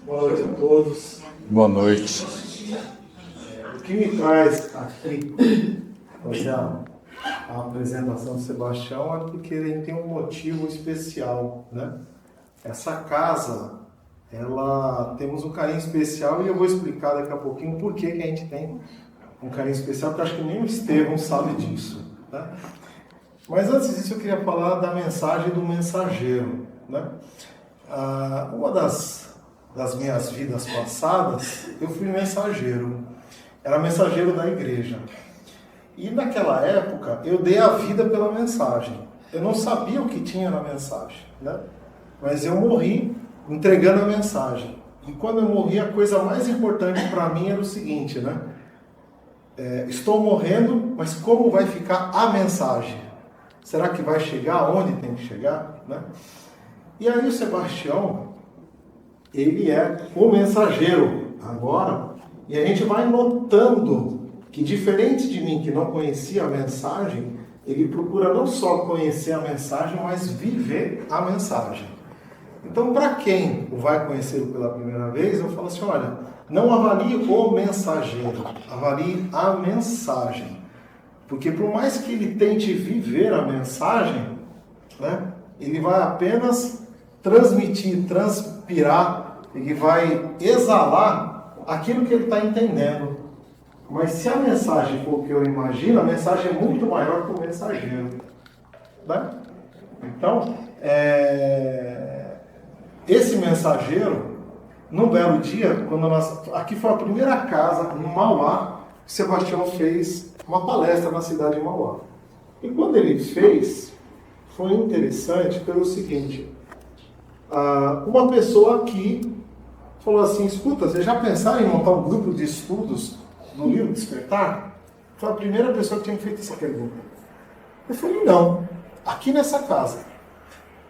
Boa noite a todos. Boa noite. O que me traz aqui fazer a apresentação do Sebastião é porque ele tem um motivo especial, né? Essa casa, temos um carinho especial e eu vou explicar daqui a pouquinho por que a gente tem um carinho especial, porque eu acho que nem o Estevão sabe disso, né? Mas antes disso eu queria falar da mensagem do mensageiro, né? Uma das minhas vidas passadas, eu fui mensageiro. Era mensageiro da igreja. E naquela época, eu dei a vida pela mensagem. Eu não sabia o que tinha na mensagem, né? Mas eu morri entregando a mensagem. E quando eu morri, a coisa mais importante para mim era o seguinte, né? Estou morrendo, mas como vai ficar a mensagem? Será que vai chegar onde tem que chegar, né? E aí o Sebastião, ele é o mensageiro agora, e a gente vai notando que, diferente de mim, que não conhecia a mensagem, ele procura não só conhecer a mensagem, mas viver a mensagem. Então, para quem vai conhecê-lo pela primeira vez, eu falo assim, olha, não avalie o mensageiro, avalie a mensagem. Porque por mais que ele tente viver a mensagem, né, ele vai apenas transmitir, transpirar, ele vai exalar aquilo que ele está entendendo. Mas se a mensagem for o que eu imagino, a mensagem é muito maior que o mensageiro, né? Então, esse mensageiro, num belo dia, aqui foi a primeira casa, em Mauá, que Sebastião fez uma palestra na cidade de Mauá. E quando ele fez, foi interessante pelo seguinte, uma pessoa aqui falou assim, escuta, vocês já pensaram em montar um grupo de estudos no livro Despertar? Foi a primeira pessoa que tinha feito essa pergunta. Eu falei, não, aqui nessa casa.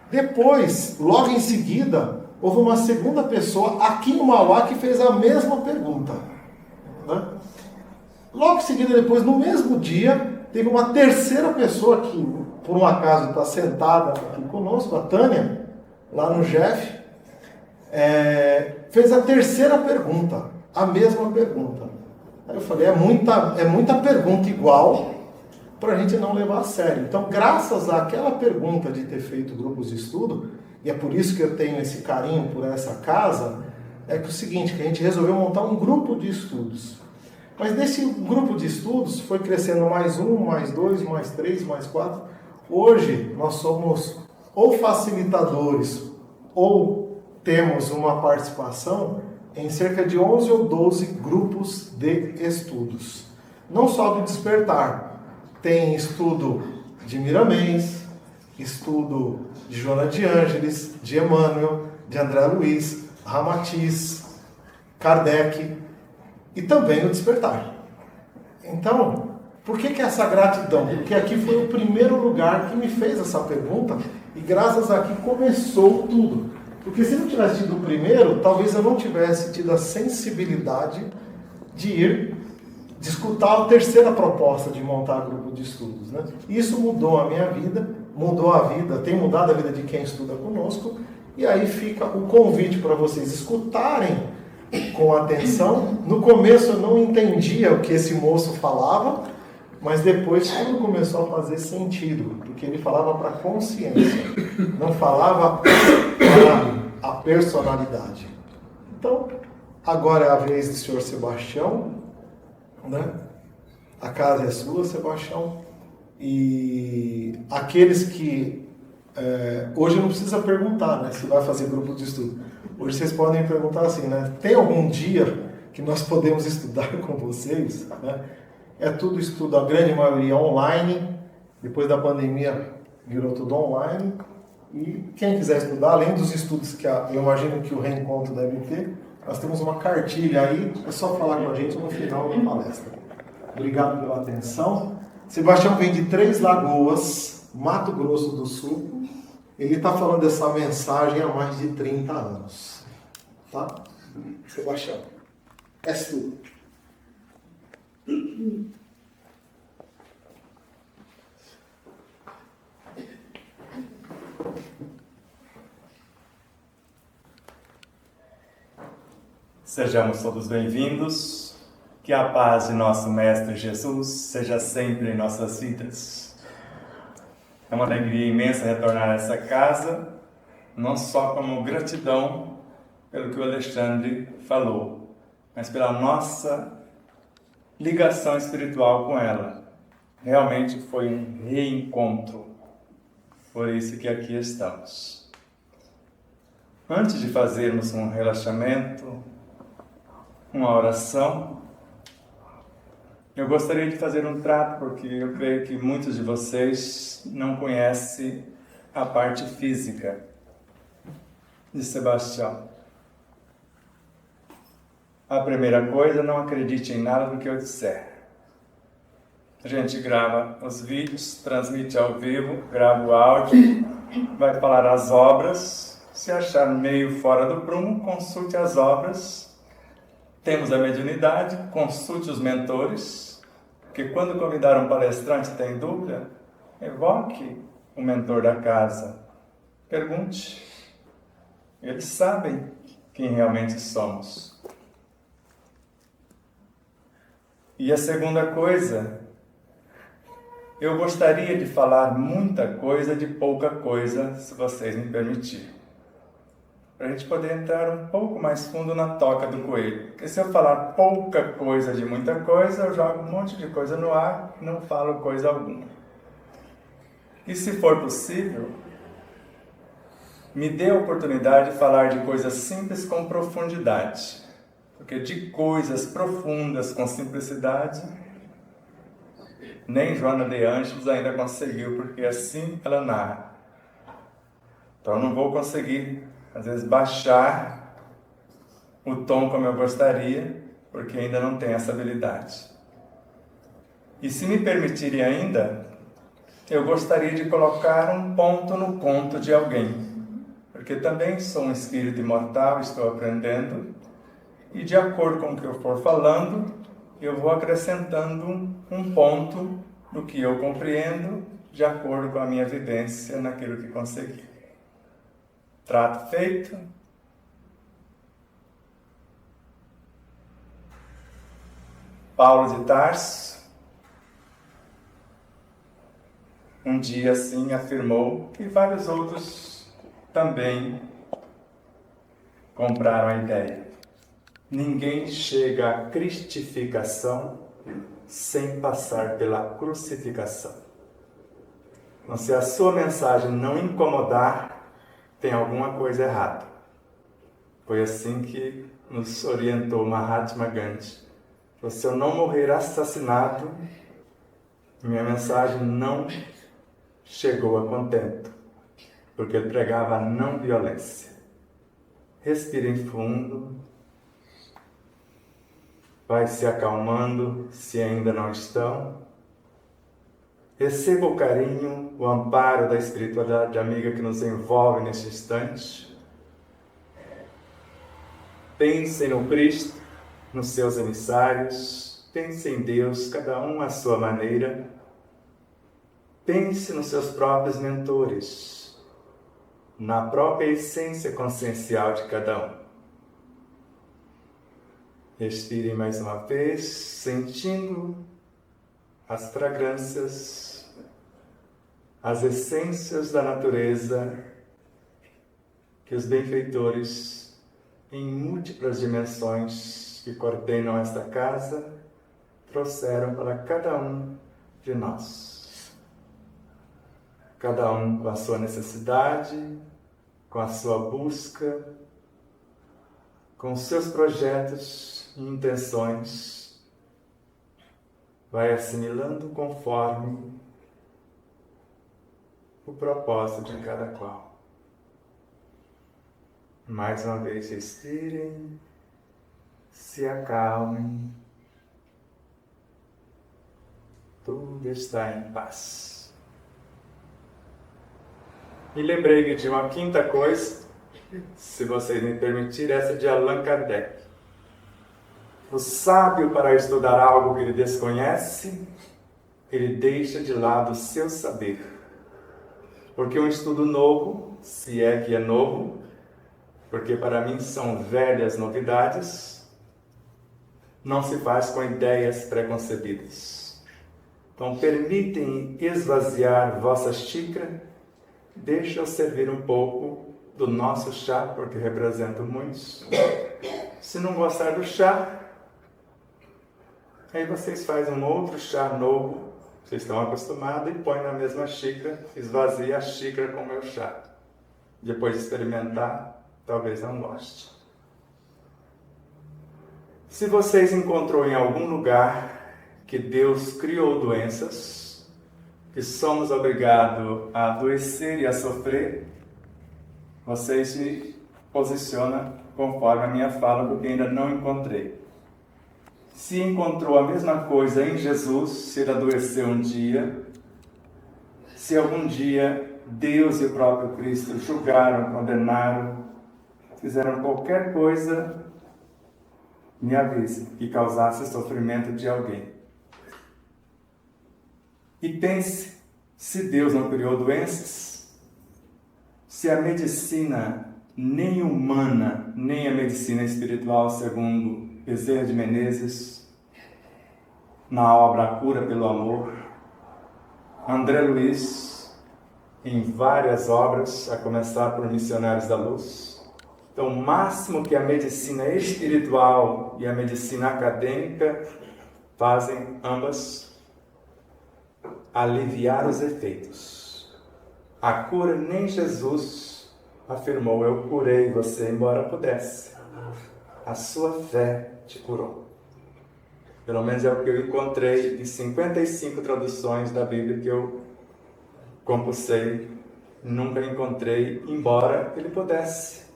Depois, logo em seguida, houve uma segunda pessoa aqui em Mauá que fez a mesma pergunta, né? Logo em seguida, depois, no mesmo dia, teve uma terceira pessoa que, por um acaso, está sentada aqui conosco, a Tânia, lá no Jeff, fez a terceira pergunta, a mesma pergunta. Aí eu falei, é muita pergunta igual para a gente não levar a sério. Então, graças àquela pergunta de ter feito grupos de estudo, e é por isso que eu tenho esse carinho por essa casa, é que o seguinte, que a gente resolveu montar um grupo de estudos. Mas desse grupo de estudos foi crescendo mais um, mais dois, mais três, mais quatro. Hoje nós somos ou facilitadores ou temos uma participação em cerca de 11 ou 12 grupos de estudos. Não só do Despertar. Tem estudo de Miramês, estudo de Joana de Ângeles, de Emmanuel, de André Luiz, Ramatiz, Kardec e também o Despertar. Então, por que essa gratidão? Porque aqui foi o primeiro lugar que me fez essa pergunta e graças a aqui começou tudo. Porque se não tivesse tido o primeiro, talvez eu não tivesse tido a sensibilidade de escutar a terceira proposta de montar grupo de estudos, né? Isso mudou a minha vida, tem mudado a vida de quem estuda conosco, e aí fica o convite para vocês escutarem com atenção. No começo eu não entendia o que esse moço falava, mas depois tudo começou a fazer sentido, porque ele falava para a consciência, não falava para a personalidade. Então, agora é a vez do senhor Sebastião, né? A casa é sua, Sebastião, e aqueles que hoje não precisa perguntar, né, se vai fazer grupo de estudo. Hoje vocês podem perguntar assim, né? Tem algum dia que nós podemos estudar com vocês, né? É tudo estudo, a grande maioria online. Depois da pandemia virou tudo online. E quem quiser estudar, além dos estudos que eu imagino que o Reencontro deve ter, nós temos uma cartilha aí, é só falar com a gente no final da palestra. Obrigado pela atenção. Sebastião vem de Três Lagoas, Mato Grosso do Sul. Ele está falando dessa mensagem há mais de 30 anos. Tá? Sebastião, é tu. Sejamos todos bem-vindos, que a paz de nosso Mestre Jesus seja sempre em nossas vidas. É uma alegria imensa retornar a essa casa, não só como gratidão pelo que o Alexandre falou, mas pela nossa ligação espiritual com ela. Realmente foi um reencontro, por isso que aqui estamos. Antes de fazermos um relaxamento, uma oração, eu gostaria de fazer um trato, porque eu creio que muitos de vocês não conhecem a parte física de Sebastião. A primeira coisa, não acredite em nada do que eu disser. A gente grava os vídeos, transmite ao vivo, grava o áudio, vai falar as obras. Se achar meio fora do prumo, consulte as obras. Temos a mediunidade, consulte os mentores, porque quando convidar um palestrante tem dúvida, evoque o mentor da casa, pergunte. Eles sabem quem realmente somos. E a segunda coisa, eu gostaria de falar muita coisa de pouca coisa, se vocês me permitirem. Para a gente poder entrar um pouco mais fundo na toca do coelho. Porque se eu falar pouca coisa de muita coisa, eu jogo um monte de coisa no ar e não falo coisa alguma. E se for possível, me dê a oportunidade de falar de coisas simples com profundidade. Porque de coisas profundas com simplicidade, nem Joana de Ângeles ainda conseguiu, porque assim ela narra. Então eu não vou conseguir, às vezes, baixar o tom como eu gostaria, porque ainda não tenho essa habilidade. E se me permitirem ainda, eu gostaria de colocar um ponto no conto de alguém, porque também sou um espírito imortal, estou aprendendo, e de acordo com o que eu for falando, eu vou acrescentando um ponto no que eu compreendo, de acordo com a minha vivência naquilo que consegui. Trato feito. Paulo de Tarso, um dia assim afirmou, e vários outros também compraram a ideia. Ninguém chega à cristificação sem passar pela crucificação. Então, se a sua mensagem não incomodar, tem alguma coisa errada. Foi assim que nos orientou Mahatma Gandhi. Se eu não morrer assassinado, minha mensagem não chegou a contento, porque ele pregava a não violência. Respirem fundo. Vai se acalmando, se ainda não estão. Receba o carinho, o amparo da espiritualidade amiga que nos envolve neste instante. Pensem no Cristo, nos seus emissários. Pense em Deus, cada um à sua maneira. Pense nos seus próprios mentores, na própria essência consciencial de cada um. Respirem mais uma vez, sentindo as fragrâncias, as essências da natureza que os benfeitores, em múltiplas dimensões que coordenam esta casa, trouxeram para cada um de nós. Cada um com a sua necessidade, com a sua busca, com os seus projetos e intenções, vai assimilando conforme o propósito de cada qual. Mais uma vez, respirem, se acalmem, tudo está em paz. E lembrei de uma quinta coisa, se vocês me permitirem, essa de Allan Kardec. O sábio, para estudar algo que ele desconhece, ele deixa de lado o seu saber. Porque um estudo novo, se é que é novo, porque para mim são velhas novidades, não se faz com ideias preconcebidas. Então, permitem esvaziar vossa xícara, deixa eu servir um pouco do nosso chá, porque representa muitos. Se não gostar do chá, aí vocês fazem um outro chá novo, vocês estão acostumados, e põem na mesma xícara, esvazia a xícara com o meu chá. Depois de experimentar, talvez não goste. Se vocês encontrou em algum lugar que Deus criou doenças, que somos obrigados a adoecer e a sofrer, vocês se posicionam conforme a minha fala, porque ainda não encontrei. Se encontrou a mesma coisa em Jesus, se ele adoeceu um dia, se algum dia Deus e o próprio Cristo julgaram, condenaram, fizeram qualquer coisa, me avise, que causasse sofrimento de alguém. E pense, se Deus não criou doenças, se a medicina nem humana, nem a medicina espiritual, segundo Bezerra de Menezes, na obra A Cura pelo Amor, André Luiz, em várias obras, a começar por Missionários da Luz. Então, o máximo que a medicina espiritual e a medicina acadêmica fazem, ambas, aliviar os efeitos. A cura, nem Jesus afirmou, eu curei você, embora pudesse. A sua fé te curou. Pelo menos é o que eu encontrei em 55 traduções da Bíblia que eu compulsei. Nunca encontrei, embora ele pudesse.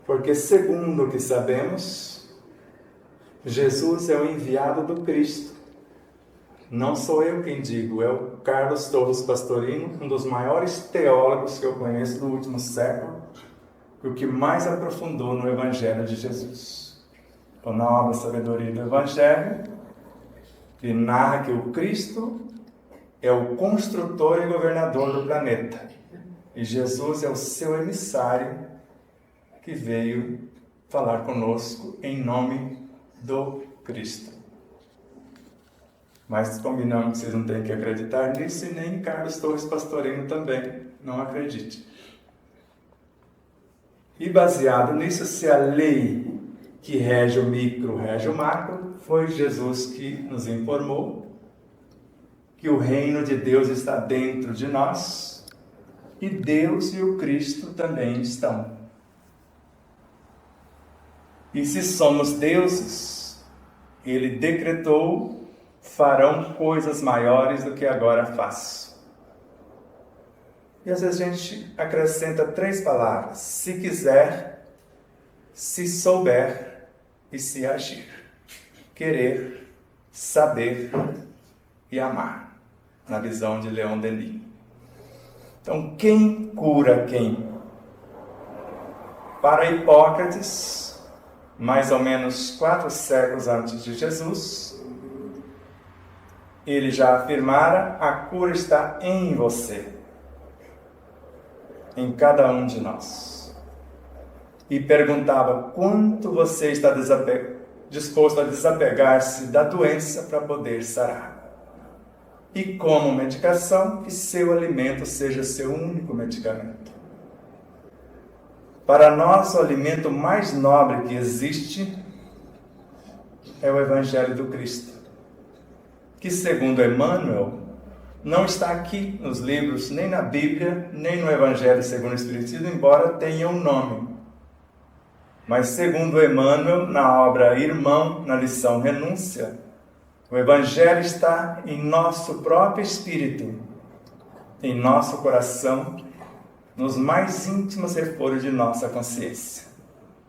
Porque, segundo o que sabemos, Jesus é o enviado do Cristo. Não sou eu quem digo, é o Carlos Torres Pastorino, um dos maiores teólogos que eu conheço do último século, o que mais aprofundou no Evangelho de Jesus. Então, na obra Sabedoria do Evangelho, ele narra que o Cristo é o construtor e governador do planeta. E Jesus é o seu emissário que veio falar conosco em nome do Cristo. Mas combinamos que vocês não têm que acreditar nisso, e nem Carlos Torres Pastorino também, não acredite. E baseado nisso, se a lei que rege o micro, rege o macro, foi Jesus que nos informou que o reino de Deus está dentro de nós, e Deus e o Cristo também estão. E se somos deuses, ele decretou, farão coisas maiores do que agora faço. E às vezes a gente acrescenta 3 palavras: se quiser, se souber e se agir. Querer, saber e amar, na visão de Leon Denis. Então, quem cura quem? Para Hipócrates, mais ou menos 4 séculos antes de Jesus, ele já afirmara: a cura está em você, em cada um de nós. E perguntava quanto você está disposto a desapegar-se da doença para poder sarar. E como medicação, que seu alimento seja seu único medicamento. Para nós, o alimento mais nobre que existe é o Evangelho do Cristo, que, segundo Emmanuel, não está aqui nos livros, nem na Bíblia, nem no Evangelho segundo o Espiritismo, embora tenha um nome. Mas, segundo Emmanuel, na obra Irmão, na lição Renúncia, o Evangelho está em nosso próprio espírito, em nosso coração, nos mais íntimos refolhos de nossa consciência.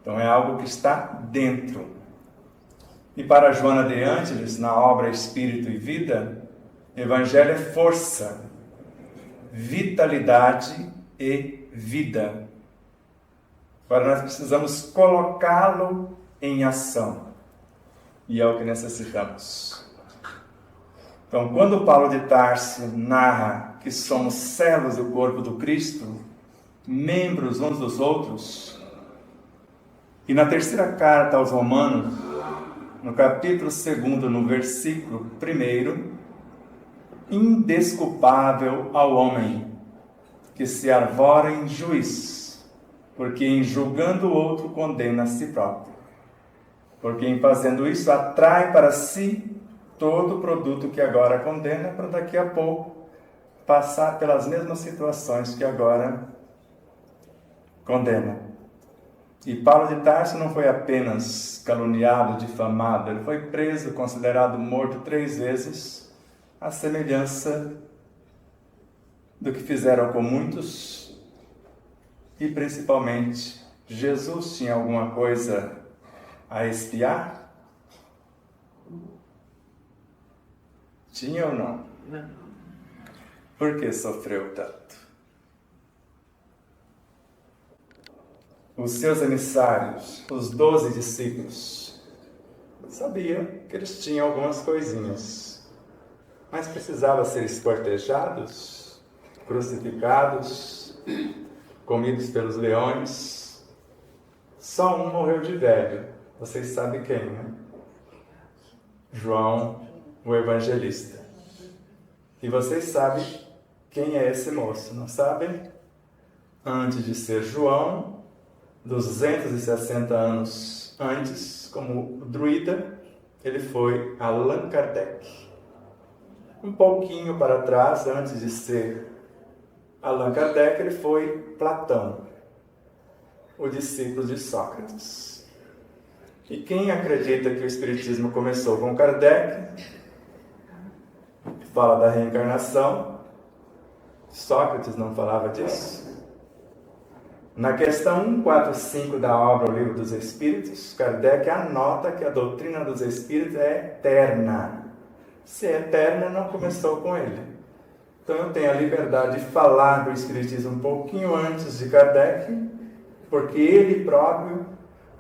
Então é algo que está dentro. E para Joana de Ângeles, na obra Espírito e Vida, Evangelho é força, vitalidade e vida. Agora nós precisamos colocá-lo em ação. E é o que necessitamos. Então, quando Paulo de Tarso narra que somos células do corpo do Cristo, membros uns dos outros, e na terceira carta aos Romanos, no capítulo 2, no versículo 1, indesculpável ao homem que se arvora em juiz, porque em julgando o outro condena a si próprio. Porque em fazendo isso atrai para si todo o produto que agora condena, para daqui a pouco passar pelas mesmas situações que agora condena. E Paulo de Tarso não foi apenas caluniado, difamado, ele foi preso, considerado morto 3 vezes, à semelhança do que fizeram com muitos, e principalmente Jesus tinha alguma coisa a expiar? Tinha ou não? Não. Por que sofreu tanto? Os seus emissários, os 12 discípulos, sabiam que eles tinham algumas coisinhas, mas precisavam ser esquartejados, crucificados, comidos pelos leões. Só um morreu de velho. Vocês sabem quem, né? João, o evangelista. E vocês sabem quem é esse moço, não sabem? Antes de ser João, 260 anos antes, como druida, ele foi Allan Kardec. Um pouquinho para trás, antes de ser Allan Kardec, ele foi Platão, o discípulo de Sócrates. E quem acredita que o Espiritismo começou com Kardec, fala da reencarnação, Sócrates não falava disso? Na questão 145 da obra O Livro dos Espíritos, Kardec anota que a doutrina dos Espíritos é eterna. Se é eterna, não começou com ele. Então eu tenho a liberdade de falar do Espiritismo um pouquinho antes de Kardec, porque ele próprio,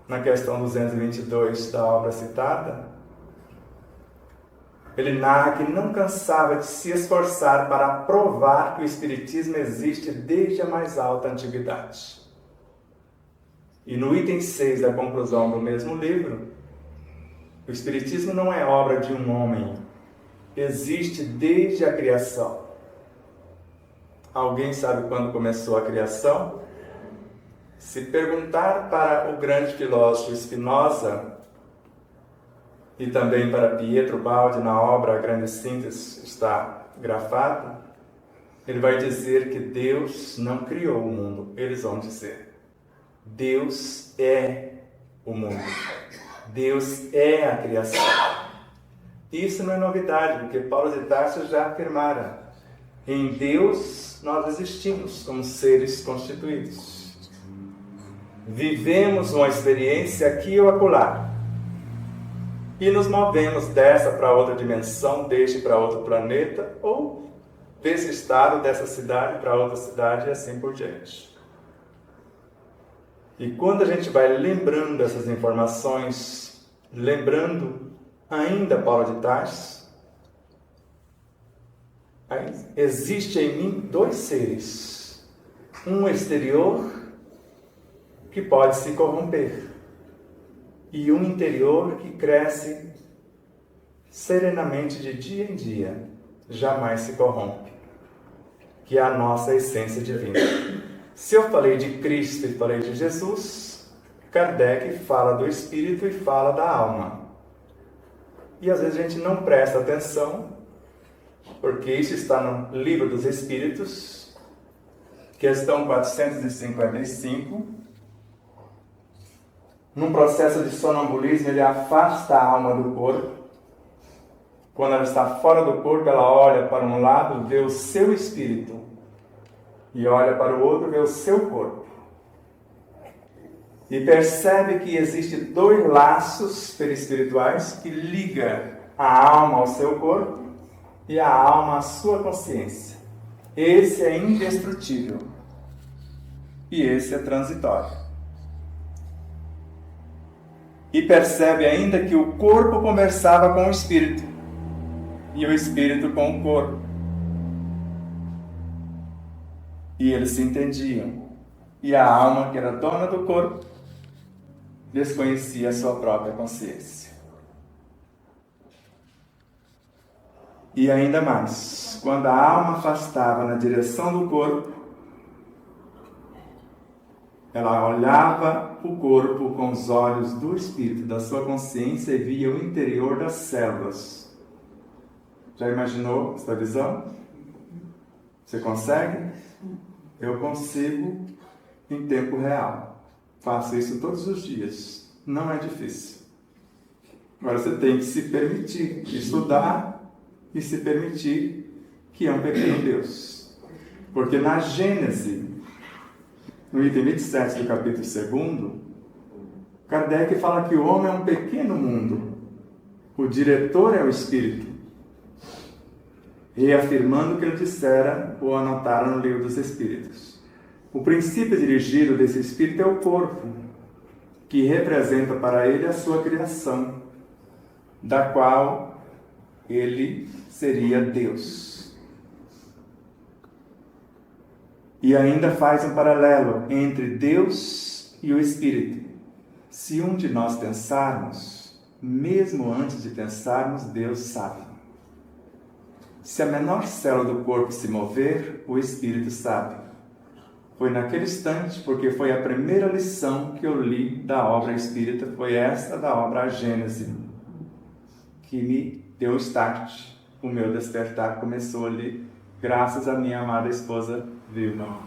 na questão 222 da obra citada, ele narra que não cansava de se esforçar para provar que o Espiritismo existe desde a mais alta antiguidade. E no item 6 da conclusão do mesmo livro, o Espiritismo não é obra de um homem, existe desde a criação. Alguém sabe quando começou a criação? Se perguntar para o grande filósofo Spinoza, e também para Pietro Baldi, na obra A Grande Síntese, está grafado, ele vai dizer que Deus não criou o mundo. Eles vão dizer: Deus é o mundo. Deus é a criação. Isso não é novidade, porque Paulo de Tarso já afirmara: em Deus nós existimos como seres constituídos. Vivemos uma experiência aqui ou acolá. E nos movemos dessa para outra dimensão, deste para outro planeta, ou desse estado, dessa cidade para outra cidade, e assim por diante. E quando a gente vai lembrando essas informações, lembrando ainda Paulo de Tarso, existe em mim 2 seres. Um exterior que pode se corromper, e um interior que cresce serenamente de dia em dia, jamais se corrompe, que é a nossa essência divina. Se eu falei de Cristo e falei de Jesus, Kardec fala do Espírito e fala da alma. E às vezes a gente não presta atenção, porque isso está no Livro dos Espíritos, questão 455, num processo de sonambulismo, ele afasta a alma do corpo. Quando ela está fora do corpo, ela olha para um lado, vê o seu espírito, e olha para o outro, vê o seu corpo. E percebe que existem 2 laços perispirituais que ligam a alma ao seu corpo e a alma à sua consciência. Esse é indestrutível e esse é transitório. E percebe ainda que o corpo conversava com o espírito e o espírito com o corpo. E eles se entendiam. E a alma, que era dona do corpo, desconhecia a sua própria consciência. E ainda mais, quando a alma afastava na direção do corpo, ela olhava o corpo com os olhos do espírito, da sua consciência, e via o interior das células. Já imaginou essa visão? Você consegue? Eu consigo em tempo real. Faço isso todos os dias. Não é difícil. Agora você tem que se permitir estudar e se permitir que é um pequeno Deus. Porque na Gênese, no item 27 do capítulo 2, Kardec fala que o homem é um pequeno mundo. O diretor é o Espírito. Reafirmando o que ele dissera ou anotara no livro dos Espíritos. O princípio dirigido desse Espírito é o corpo, que representa para ele a sua criação, da qual ele seria Deus. E ainda faz um paralelo entre Deus e o Espírito. Se um de nós pensarmos, mesmo antes de pensarmos, Deus sabe. Se a menor célula do corpo se mover, o Espírito sabe. Foi naquele instante, porque foi a primeira lição que eu li da obra espírita, foi esta da obra A Gênese, que me deu start. O meu despertar começou ali, graças à minha amada esposa Vilma.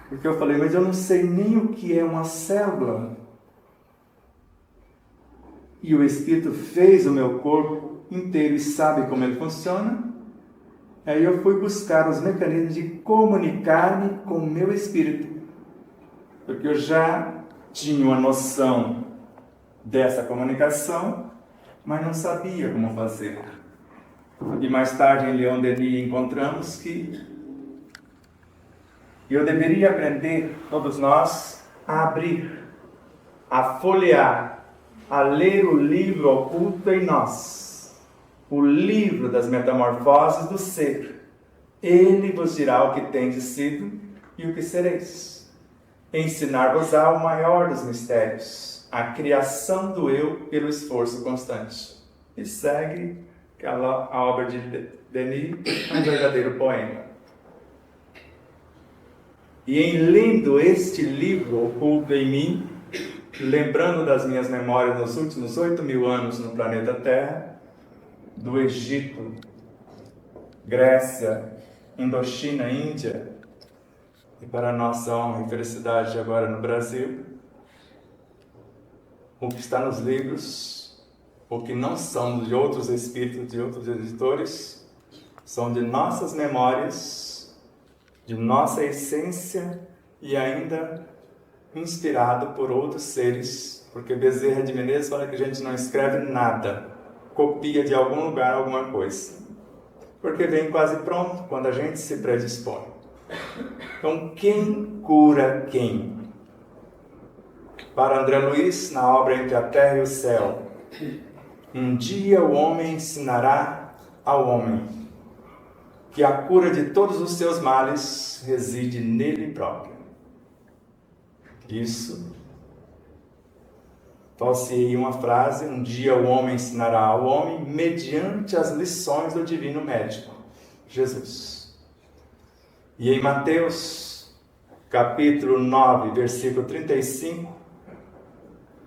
Porque eu falei, mas eu não sei nem o que é uma célula. E o Espírito fez o meu corpo inteiro e sabe como ele funciona. Aí eu fui buscar os mecanismos de comunicar-me com o meu espírito. Porque eu já tinha uma noção dessa comunicação, mas não sabia como fazer. E mais tarde em Leon Denis encontramos que eu deveria aprender, todos nós, a abrir, a folhear, a ler o livro oculto em nós. O livro das metamorfoses do ser. Ele vos dirá o que tendes sido e o que sereis. Ensinar-vos-á o maior dos mistérios, a criação do eu pelo esforço constante. E segue a obra de Denis, um verdadeiro poema. E em lendo este livro oculto em mim, lembrando das minhas memórias nos últimos 8.000 anos no planeta Terra, do Egito, Grécia, Indochina, Índia, e para nossa honra e felicidade agora no Brasil, o que está nos livros, o que não são de outros espíritos, de outros editores, são de nossas memórias, de nossa essência e ainda inspirado por outros seres, porque Bezerra de Menezes fala que a gente não escreve nada, copia de algum lugar alguma coisa, porque vem quase pronto quando a gente se predispõe. Então, quem cura quem? Para André Luiz, na obra Entre a Terra e o Céu, um dia o homem ensinará ao homem que a cura de todos os seus males reside nele próprio. Isso falseei uma frase, um dia o homem ensinará ao homem mediante as lições do divino médico, Jesus. E em Mateus, capítulo 9, versículo 35,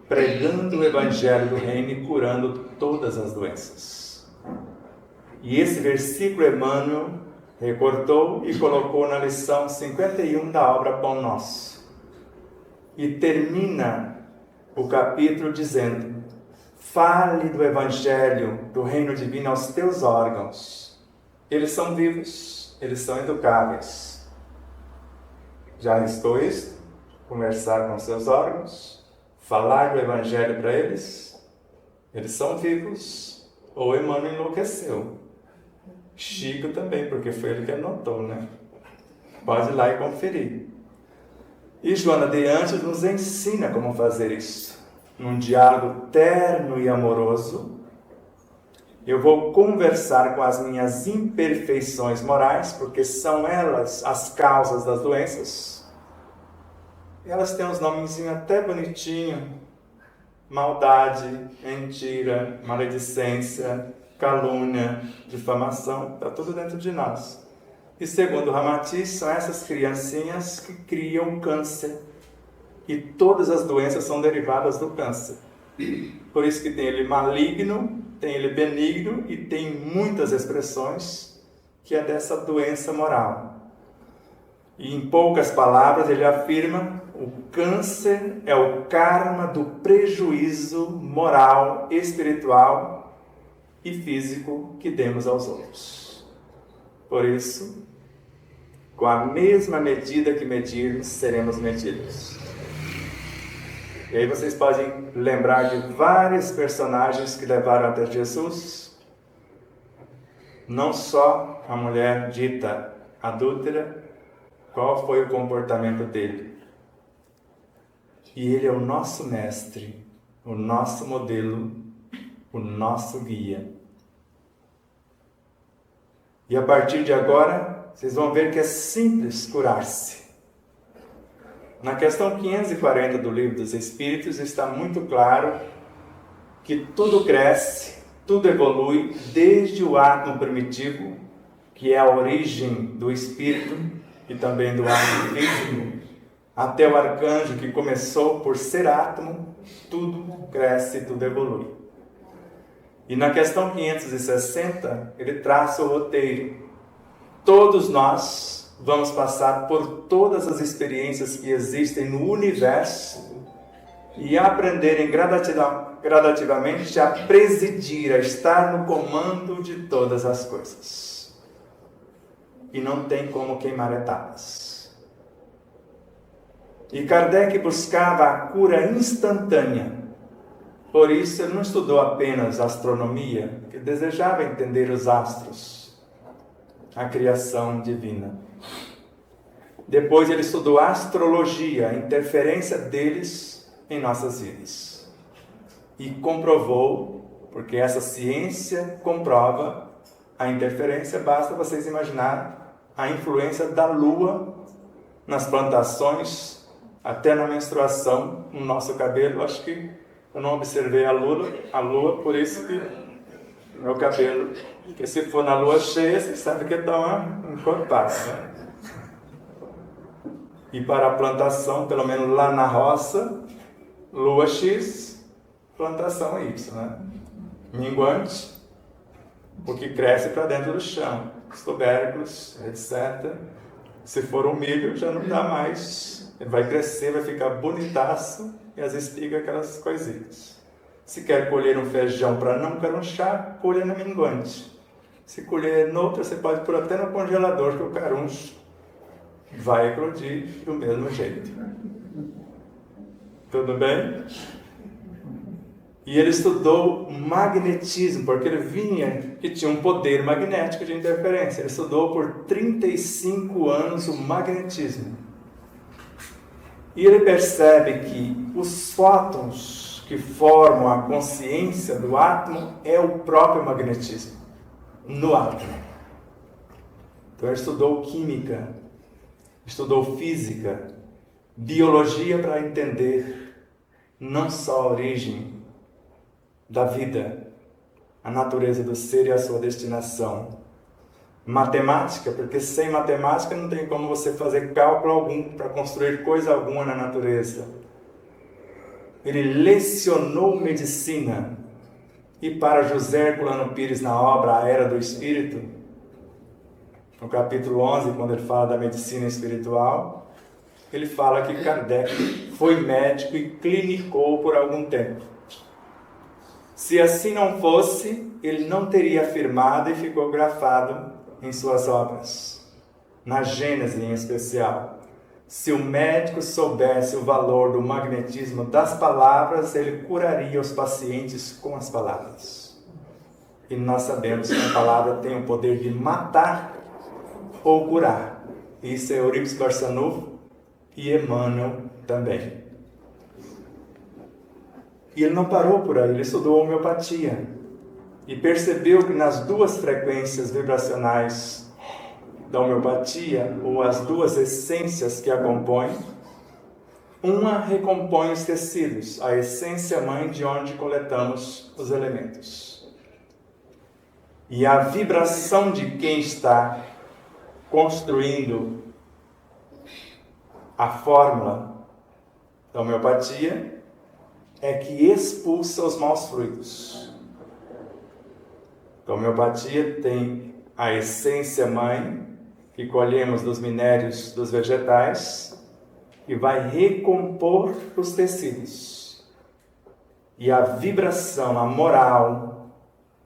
pregando o evangelho do reino e curando todas as doenças. E esse versículo Emmanuel recortou e colocou na lição 51 da obra Pão Nosso. E termina o capítulo dizendo: fale do Evangelho do Reino Divino aos teus órgãos. Eles são vivos, eles são educáveis. Já listou isso? Conversar com seus órgãos, falar do Evangelho para eles. Eles são vivos. Ou Emmanuel enlouqueceu. Chico também, porque foi ele que anotou, né? Pode ir lá e conferir. E Joana de Anjos nos ensina como fazer isso. Num diálogo terno e amoroso, eu vou conversar com as minhas imperfeições morais, porque são elas as causas das doenças. Elas têm uns nomezinhos até bonitinhos. Maldade, mentira, maledicência, calúnia, difamação, está tudo dentro de nós. E segundo Ramatiz, são essas criancinhas que criam câncer. E todas as doenças são derivadas do câncer. Por isso que tem ele maligno, tem ele benigno e tem muitas expressões que é dessa doença moral. E em poucas palavras ele afirma: o câncer é o karma do prejuízo moral, espiritual e físico que demos aos outros. Por isso, com a mesma medida que medirmos, seremos medidos. E aí vocês podem lembrar de vários personagens que levaram até Jesus. Não só a mulher dita adúltera, qual foi o comportamento dele? E ele é o nosso mestre, o nosso modelo, o nosso guia. E a partir de agora, vocês vão ver que é simples curar-se. Na questão 540 do Livro dos Espíritos está muito claro que tudo cresce, tudo evolui, desde o átomo primitivo, que é a origem do espírito e também do átomo físico, até o arcanjo que começou por ser átomo, tudo cresce, tudo evolui. E na questão 560, ele traça o roteiro. Todos nós vamos passar por todas as experiências que existem no universo e aprenderem gradativamente a presidir, a estar no comando de todas as coisas. E não tem como queimar etapas. E Kardec buscava a cura instantânea. Por isso ele não estudou apenas astronomia, ele desejava entender os astros, a criação divina. Depois ele estudou astrologia, a interferência deles em nossas vidas. E comprovou, porque essa ciência comprova a interferência, basta vocês imaginar a influência da lua nas plantações, até na menstruação, no nosso cabelo. Acho que eu não observei a lua, por isso que meu cabelo, porque se for na lua cheia, você sabe que dá uma encorpada, né? E para a plantação, pelo menos lá na roça, lua X, plantação Y, né? Minguante, porque cresce para dentro do chão, os tubérculos, etc. Se for um milho, já não dá mais, ele vai crescer, vai ficar bonitaço, e as espigas, aquelas coisinhas. Se quer colher um feijão para não carunchar, colha na minguante. Se colher noutra, você pode pôr até no congelador, que o caruncho vai eclodir do mesmo jeito. Tudo bem? E ele estudou magnetismo, porque ele vinha que tinha um poder magnético de interferência. Ele estudou por 35 anos o magnetismo. E ele percebe que os fótons que formam a consciência do átomo é o próprio magnetismo no átomo. Então ele estudou química, estudou física, biologia para entender não só a origem da vida, a natureza do ser e a sua destinação. Matemática, porque sem matemática não tem como você fazer cálculo algum para construir coisa alguma na natureza. Ele lecionou medicina. E para José Herculano Pires, na obra A Era do Espírito, no capítulo 11, quando ele fala da medicina espiritual, ele fala que Kardec foi médico e clinicou por algum tempo. Se assim não fosse, ele não teria afirmado e ficou grafado em suas obras, na Gênese em especial. Se o médico soubesse o valor do magnetismo das palavras, ele curaria os pacientes com as palavras. E nós sabemos que a palavra tem o poder de matar ou curar. Isso é Euripides Barçanufo e Emmanuel também. E ele não parou por aí, ele estudou homeopatia. E percebeu que nas duas frequências vibracionais da homeopatia, ou as duas essências que a compõem, uma recompõe os tecidos, a essência mãe de onde coletamos os elementos. E a vibração de quem está construindo a fórmula da homeopatia é que expulsa os maus fluidos. A homeopatia tem a essência mãe, que colhemos dos minérios dos vegetais, e vai recompor os tecidos. E a vibração, a moral,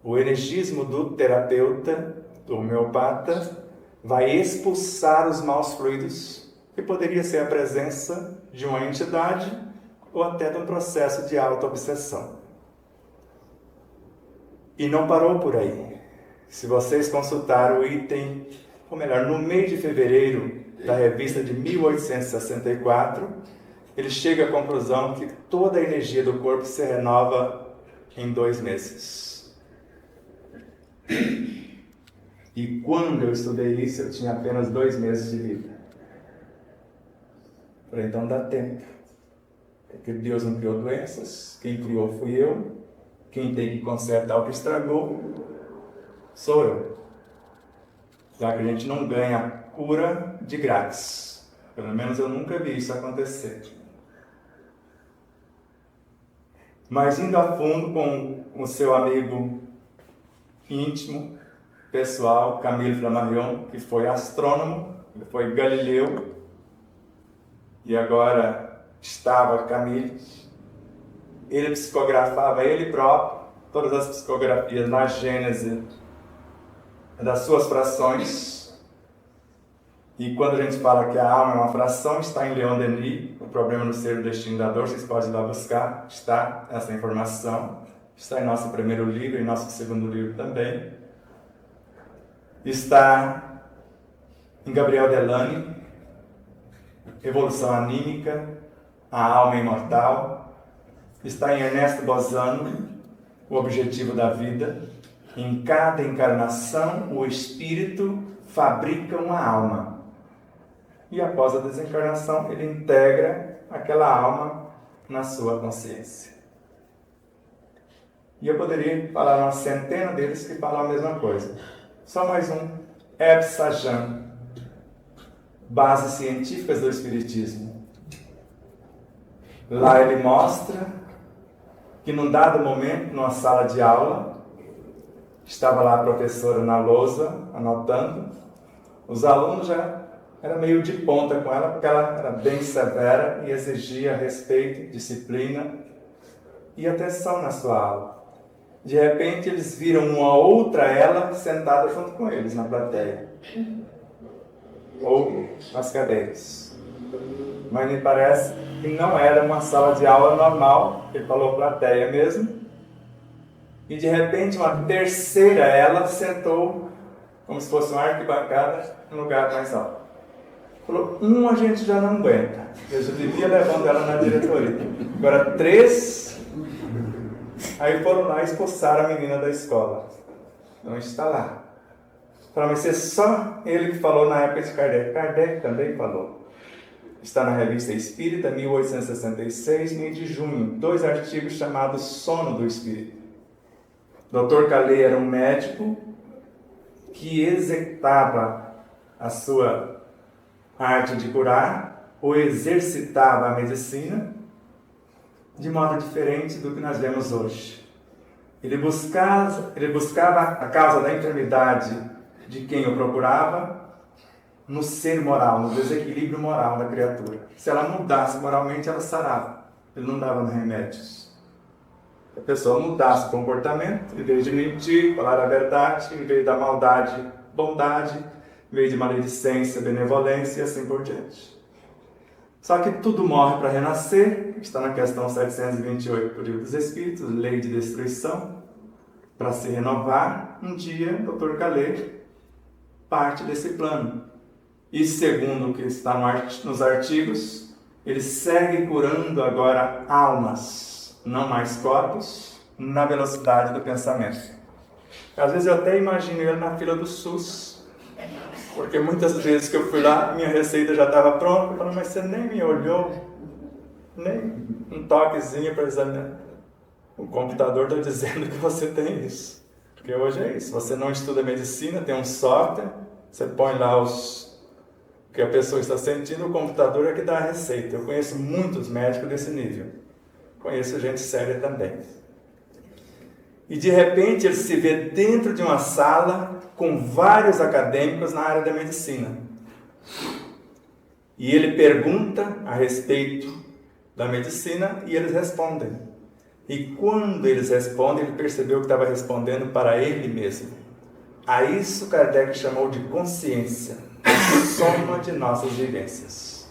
o energismo do terapeuta, do homeopata, vai expulsar os maus fluidos, que poderia ser a presença de uma entidade ou até de um processo de auto-obsessão. E não parou por aí. Se vocês consultarem o item, ou melhor, no mês de fevereiro da revista de 1864, ele chega à conclusão que toda a energia do corpo se renova em 2 meses. E quando eu estudei isso, eu tinha apenas 2 meses de vida. Falei, então dá tempo. Porque Deus não criou doenças, quem criou fui eu, quem tem que consertar o que estragou sou eu. Já que a gente não ganha cura de grátis. Pelo menos eu nunca vi isso acontecer. Mas indo a fundo com o seu amigo íntimo, pessoal, Camille Flammarion, que foi astrônomo, foi Galileu, e agora estava Camille. Ele psicografava ele próprio, todas as psicografias na Gênese das suas frações. E quando a gente fala que a alma é uma fração, está em Leon Denis, O Problema do Ser e do Destino da Dor, vocês podem ir lá buscar, está essa informação. Está em nosso primeiro livro, em nosso segundo livro também. Está em Gabriel Delany, Evolução Anímica, A Alma Imortal. Está em Ernesto Bozano, O Objetivo da Vida. Em cada encarnação, o espírito fabrica uma alma. E após a desencarnação, ele integra aquela alma na sua consciência. E eu poderia falar uma centena deles que falam a mesma coisa. Só mais um, Eb Sajan, Bases Científicas do Espiritismo. Lá ele mostra que num dado momento, numa sala de aula, estava lá a professora na lousa, anotando. Os alunos já eram meio de ponta com ela, porque ela era bem severa e exigia respeito, disciplina e atenção na sua aula. De repente, eles viram uma outra ela sentada junto com eles na plateia. Ou nas cadeiras. Mas me parece que não era uma sala de aula normal, ele falou plateia mesmo. E de repente, uma terceira ela sentou, como se fosse uma arquibancada, no lugar mais alto. Falou, a gente já não aguenta. Eu já devia levando ela na diretoria. Agora 3... Aí foram lá e expulsaram a menina da escola. Não está lá. Falaram, mas é só ele que falou na época de Kardec. Kardec também falou. Está na Revista Espírita, 1866, mês de junho. 2 artigos chamados Sono do Espírito. Dr. Calais era um médico que executava a sua arte de curar, ou exercitava a medicina, de modo diferente do que nós vemos hoje. Ele buscava a causa da enfermidade de quem o procurava no ser moral, no desequilíbrio moral da criatura. Se ela mudasse moralmente, ela sarava. Ele não dava remédios. Se a pessoa mudasse o comportamento, em vez de mentir, falar a verdade, em vez da maldade, bondade, em vez de maledicência, benevolência e assim por diante. Só que tudo morre para renascer, está na questão 728 do Livro dos Espíritos, lei de destruição, para se renovar. Um dia, Dr. Calais parte desse plano. E segundo o que está nos artigos, ele segue curando agora almas, não mais corpos, na velocidade do pensamento. Às vezes eu até imagino ele na fila do SUS, porque muitas vezes que eu fui lá, minha receita já estava pronta. Eu falei, mas você nem me olhou, nem um toquezinho para examinar. O computador está dizendo que você tem isso. Porque hoje é isso. Você não estuda medicina, tem um software, você põe lá o que a pessoa está sentindo, o computador é que dá a receita. Eu conheço muitos médicos desse nível. Conheço gente séria também. E de repente ele se vê dentro de uma sala com vários acadêmicos na área da medicina. E ele pergunta a respeito da medicina e eles respondem. E quando eles respondem, ele percebeu que estava respondendo para ele mesmo. A isso Kardec chamou de consciência, a soma de nossas vivências.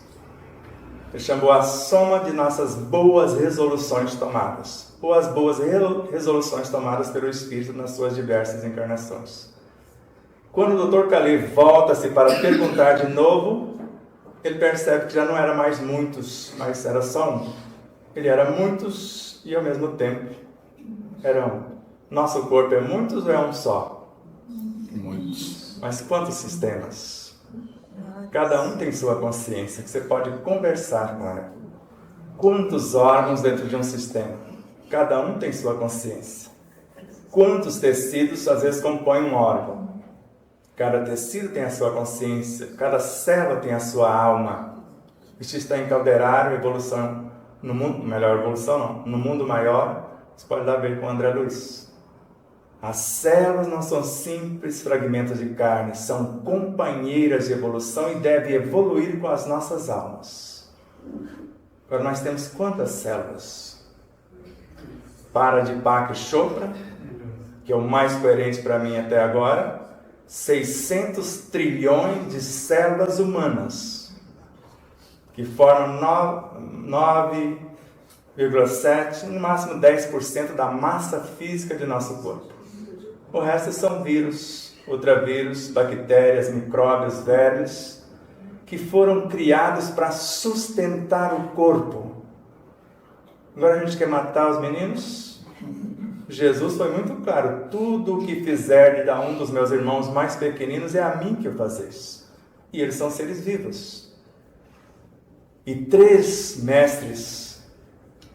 Ele chamou a soma de nossas boas resoluções tomadas, ou as boas resoluções tomadas pelo Espírito nas suas diversas encarnações. Quando o Dr. Calais volta-se para perguntar de novo, ele percebe que já não era mais muitos, mas era só um. Ele era muitos e ao mesmo tempo era um. Nosso corpo é muitos ou é um só? Muitos. Mas quantos sistemas? Cada um tem sua consciência, que você pode conversar com ela. Quantos órgãos dentro de um sistema? Cada um tem sua consciência. Quantos tecidos às vezes compõem um órgão? Cada tecido tem a sua consciência, cada célula tem a sua alma. Isso está em Calderaro, evolução no mundo, melhor evolução não, no mundo maior, você pode dar a ver com o André Luiz. As células não são simples fragmentos de carne, são companheiras de evolução e devem evoluir com as nossas almas. Agora nós temos quantas células? Paradeepak Chopra, que é o mais coerente para mim até agora, 600 trilhões de células humanas, que formam 9,7, no máximo 10% da massa física de nosso corpo. O resto são vírus, ultravírus, bactérias, micróbios, vermes, que foram criados para sustentar o corpo. Agora a gente quer matar os meninos? Jesus foi muito claro: tudo o que fizerdes a um dos meus irmãos mais pequeninos é a mim que o fazeis. E eles são seres vivos. E 3 mestres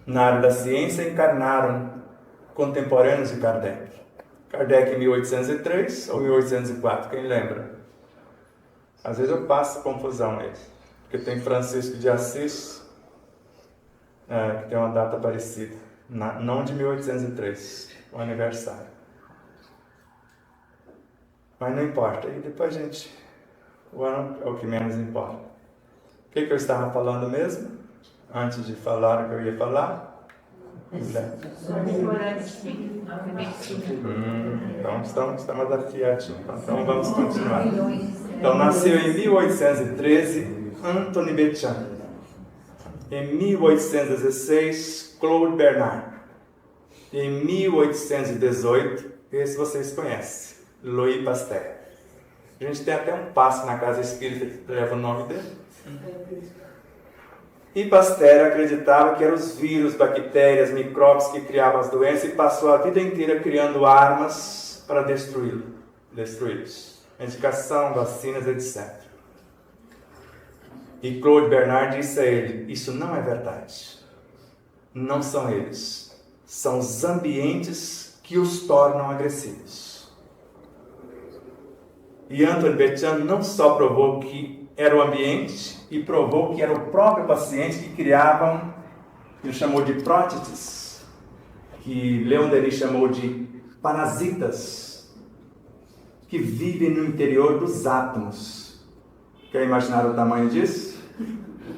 na área da ciência encarnaram contemporâneos de Kardec. Kardec em 1803 ou 1804, quem lembra? Às vezes eu passo confusão aí, porque tem Francisco de Assis, que tem uma data parecida, não de 1803, o aniversário. Mas não importa, e depois o ano é o que menos importa. O que eu estava falando mesmo? Antes de falar o que eu ia falar? Então estamos afiadinhos. Então vamos continuar. Então nasceu em 1813 Anthony Béchamp. Em 1816 Claude Bernard. Em 1818, esse vocês conhecem, Louis Pasteur. A gente tem até um passo na casa espírita que leva o nome dele. E Pasteur acreditava que eram os vírus, bactérias, micróbios que criavam as doenças e passou a vida inteira criando armas para destruí-los. Medicação, vacinas, etc. E Claude Bernard disse a ele: isso não é verdade. Não são eles. São os ambientes que os tornam agressivos. E Anthony Béchamp não só provou que era o ambiente, e provou que era o próprio paciente que criavam, ele chamou de prótites, que Leon Denis chamou de parasitas, que vivem no interior dos átomos. Quer imaginar o tamanho disso?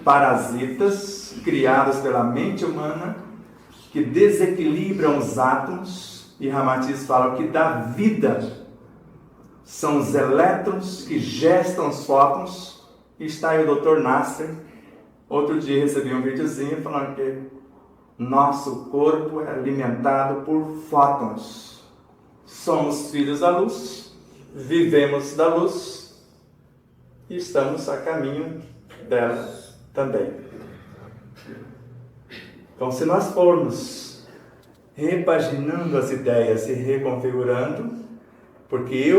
Parasitas criados pela mente humana, que desequilibram os átomos, e Ramatiz fala que dá vida. São os elétrons que gestam os fótons. E está aí o Dr. Nasser. Outro dia recebi um videozinho falando que nosso corpo é alimentado por fótons. Somos filhos da luz, vivemos da luz e estamos a caminho dela também. Então, se nós formos repaginando as ideias e reconfigurando, porque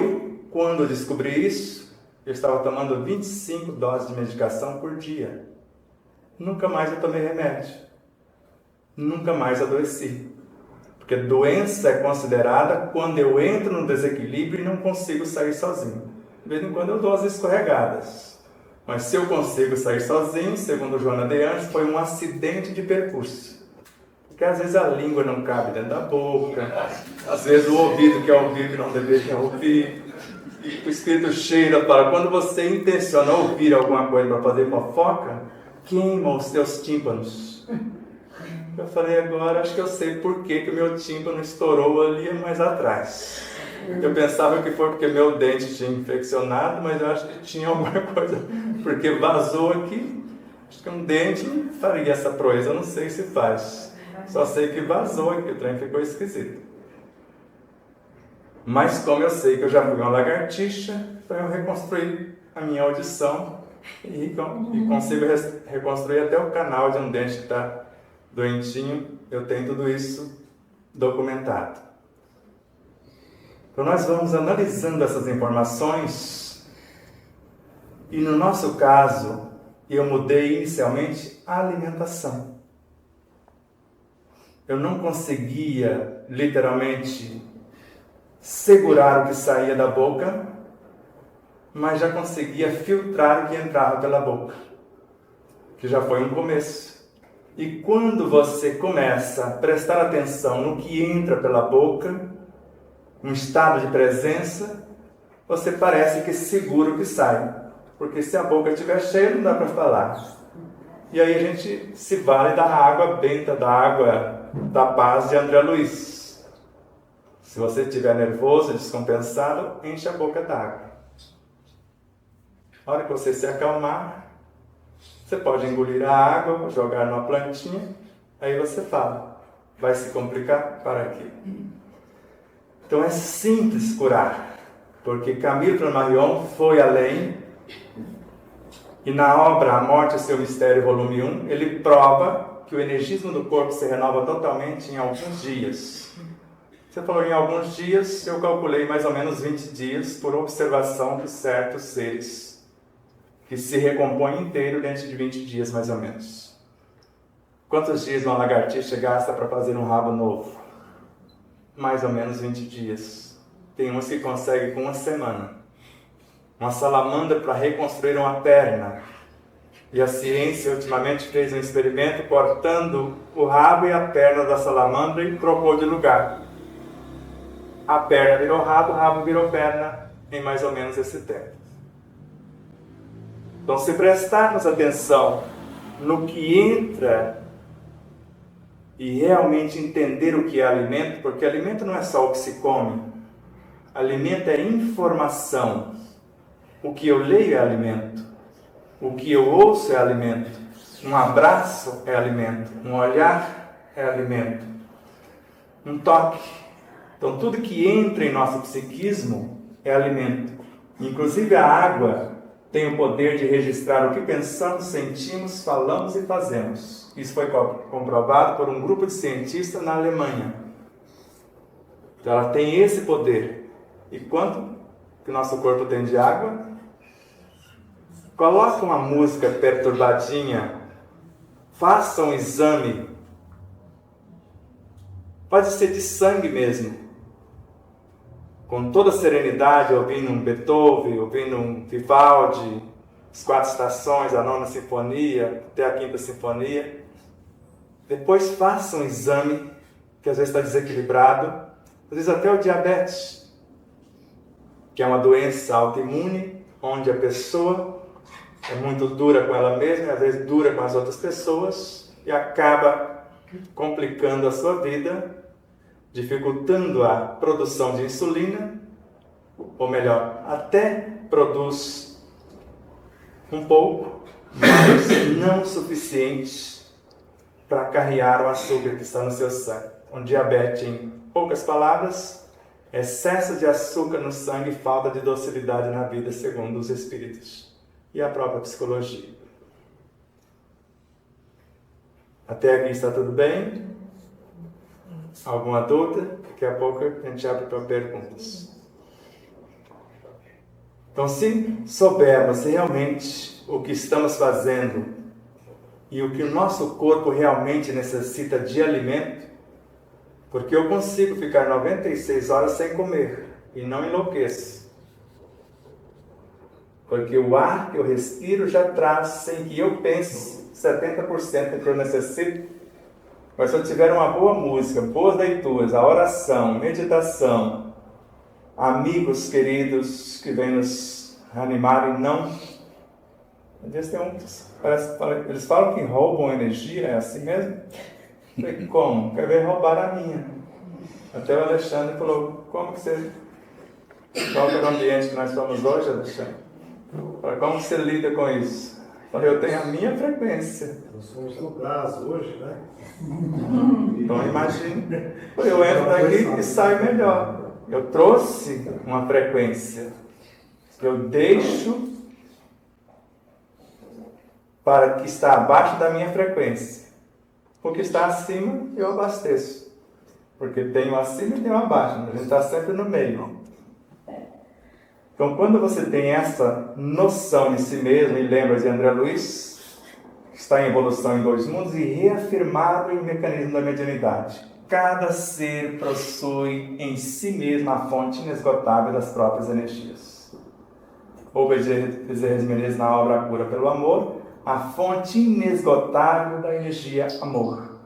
quando descobri isso, eu estava tomando 25 doses de medicação por dia. Nunca mais eu tomei remédio. Nunca mais adoeci. Porque doença é considerada quando eu entro no desequilíbrio e não consigo sair sozinho. De vez em quando eu dou as escorregadas. Mas se eu consigo sair sozinho, segundo Joana de Anjos, foi um acidente de percurso. Porque às vezes a língua não cabe dentro da boca, às vezes o ouvido quer ouvir que não deveria ouvir, e o Espírito cheira para quando você intenciona ouvir alguma coisa para fazer fofoca, queima os seus tímpanos. Eu falei, agora acho que eu sei por que o meu tímpano estourou ali mais atrás. Eu pensava que foi porque meu dente tinha infeccionado, mas eu acho que tinha alguma coisa, porque vazou aqui. Acho que um dente faria essa proeza, eu não sei se faz. Só sei que vazou aqui, o trem ficou esquisito. Mas como eu sei que eu já fui uma lagartixa, então eu reconstruí a minha audição e consigo reconstruir até o canal de um dente que está doentinho. Eu tenho tudo isso documentado. Então nós vamos analisando essas informações e no nosso caso, eu mudei inicialmente a alimentação. Eu não conseguia, literalmente, segurar o que saía da boca, mas já conseguia filtrar o que entrava pela boca, que já foi um começo. E quando você começa a prestar atenção no que entra pela boca, um estado de presença, você parece que segura o que sai, porque se a boca estiver cheia, não dá para falar. E aí a gente se vale da água benta, da água da paz de André Luiz. Se você estiver nervoso, descompensado, enche a boca d'água. A hora que você se acalmar, você pode engolir a água, jogar numa plantinha, aí você fala. Vai se complicar? Para quê? Então é simples curar, porque Camille Flammarion foi além, e na obra A Morte e Seu Mistério, volume 1, ele prova que o energismo do corpo se renova totalmente em alguns dias. Você falou em alguns dias, eu calculei mais ou menos 20 dias por observação de certos seres que se recompõem inteiro dentro de 20 dias mais ou menos. Quantos dias uma lagartixa gasta para fazer um rabo novo? Mais ou menos 20 dias. Tem uns que conseguem com uma semana. Uma salamandra para reconstruir uma perna. E a ciência ultimamente fez um experimento cortando o rabo e a perna da salamandra e trocou de lugar. A perna virou rabo, o rabo virou perna em mais ou menos esse tempo. Então, se prestarmos atenção no que entra e realmente entender o que é alimento, porque alimento não é só o que se come, alimento é informação. O que eu leio é alimento, o que eu ouço é alimento, um abraço é alimento, um olhar é alimento, um toque. Então tudo que entra em nosso psiquismo é alimento. Inclusive a água tem o poder de registrar o que pensamos, sentimos, falamos e fazemos. Isso foi comprovado por um grupo de cientistas na Alemanha. Então ela tem esse poder. E quanto que o nosso corpo tem de água? Coloca uma música perturbadinha, faça um exame, pode ser de sangue mesmo, com toda serenidade, ouvindo um Beethoven, ouvindo um Vivaldi, as 4 estações, a 9ª sinfonia, até a 5ª sinfonia. Depois faça um exame, que às vezes está desequilibrado, às vezes até o diabetes, que é uma doença autoimune, onde a pessoa é muito dura com ela mesma, e às vezes dura com as outras pessoas, e acaba complicando a sua vida, dificultando a produção de insulina, ou melhor, até produz um pouco, mas não suficiente para carregar o açúcar que está no seu sangue. Um diabetes, em poucas palavras, excesso de açúcar no sangue e falta de docilidade na vida, segundo os espíritos e a própria psicologia. Até aqui está tudo bem? Alguma dúvida? Daqui a pouco a gente abre para perguntas. Então, se soubermos realmente o que estamos fazendo e o que o nosso corpo realmente necessita de alimento, Porque eu consigo ficar 96 horas sem comer e não enlouqueço. Porque o ar que eu respiro já traz, sem que eu pense, 70% do que eu necessito. Mas se eu tiver uma boa música, boas leituras, a oração, meditação, amigos queridos que vêm nos animar e não... Às vezes tem uns, eles falam que roubam energia, é assim mesmo? Falei, como? Quer ver roubar a minha? Até o Alexandre falou, como que você... Qual é o ambiente que nós estamos hoje, Alexandre? Falei, como você lida com isso? Falei, eu tenho a minha frequência. Nós somos no gás hoje, né? Então imagine, eu entro daqui e saio melhor. Eu trouxe uma frequência. Eu deixo para que está abaixo da minha frequência. O que está acima, eu abasteço. Porque tenho acima e tenho abaixo. A gente está sempre no meio. Então, quando você tem essa noção de si mesmo, e lembra de André Luiz, que está em evolução em 2 mundos, e reafirmado em mecanismo da mediunidade. Cada ser possui em si mesmo a fonte inesgotável das próprias energias. Ou Bezerra de Menezes na obra A Cura pelo Amor, a fonte inesgotável da energia amor.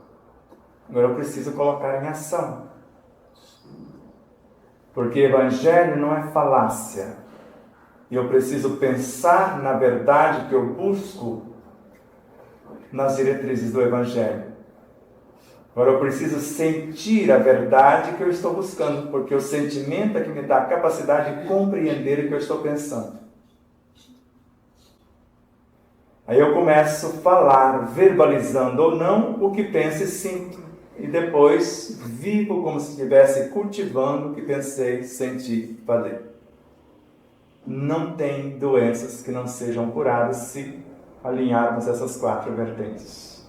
Agora eu preciso colocar em ação. Porque Evangelho não é falácia. E eu preciso pensar na verdade que eu busco nas diretrizes do Evangelho. Agora eu preciso sentir a verdade que eu estou buscando, porque o sentimento é que me dá a capacidade de compreender o que eu estou pensando. Aí eu começo a falar, verbalizando ou não, o que penso e sinto. E depois vivo como se estivesse cultivando o que pensei, senti, falei. Não tem doenças que não sejam curadas se alinharmos essas 4 vertentes.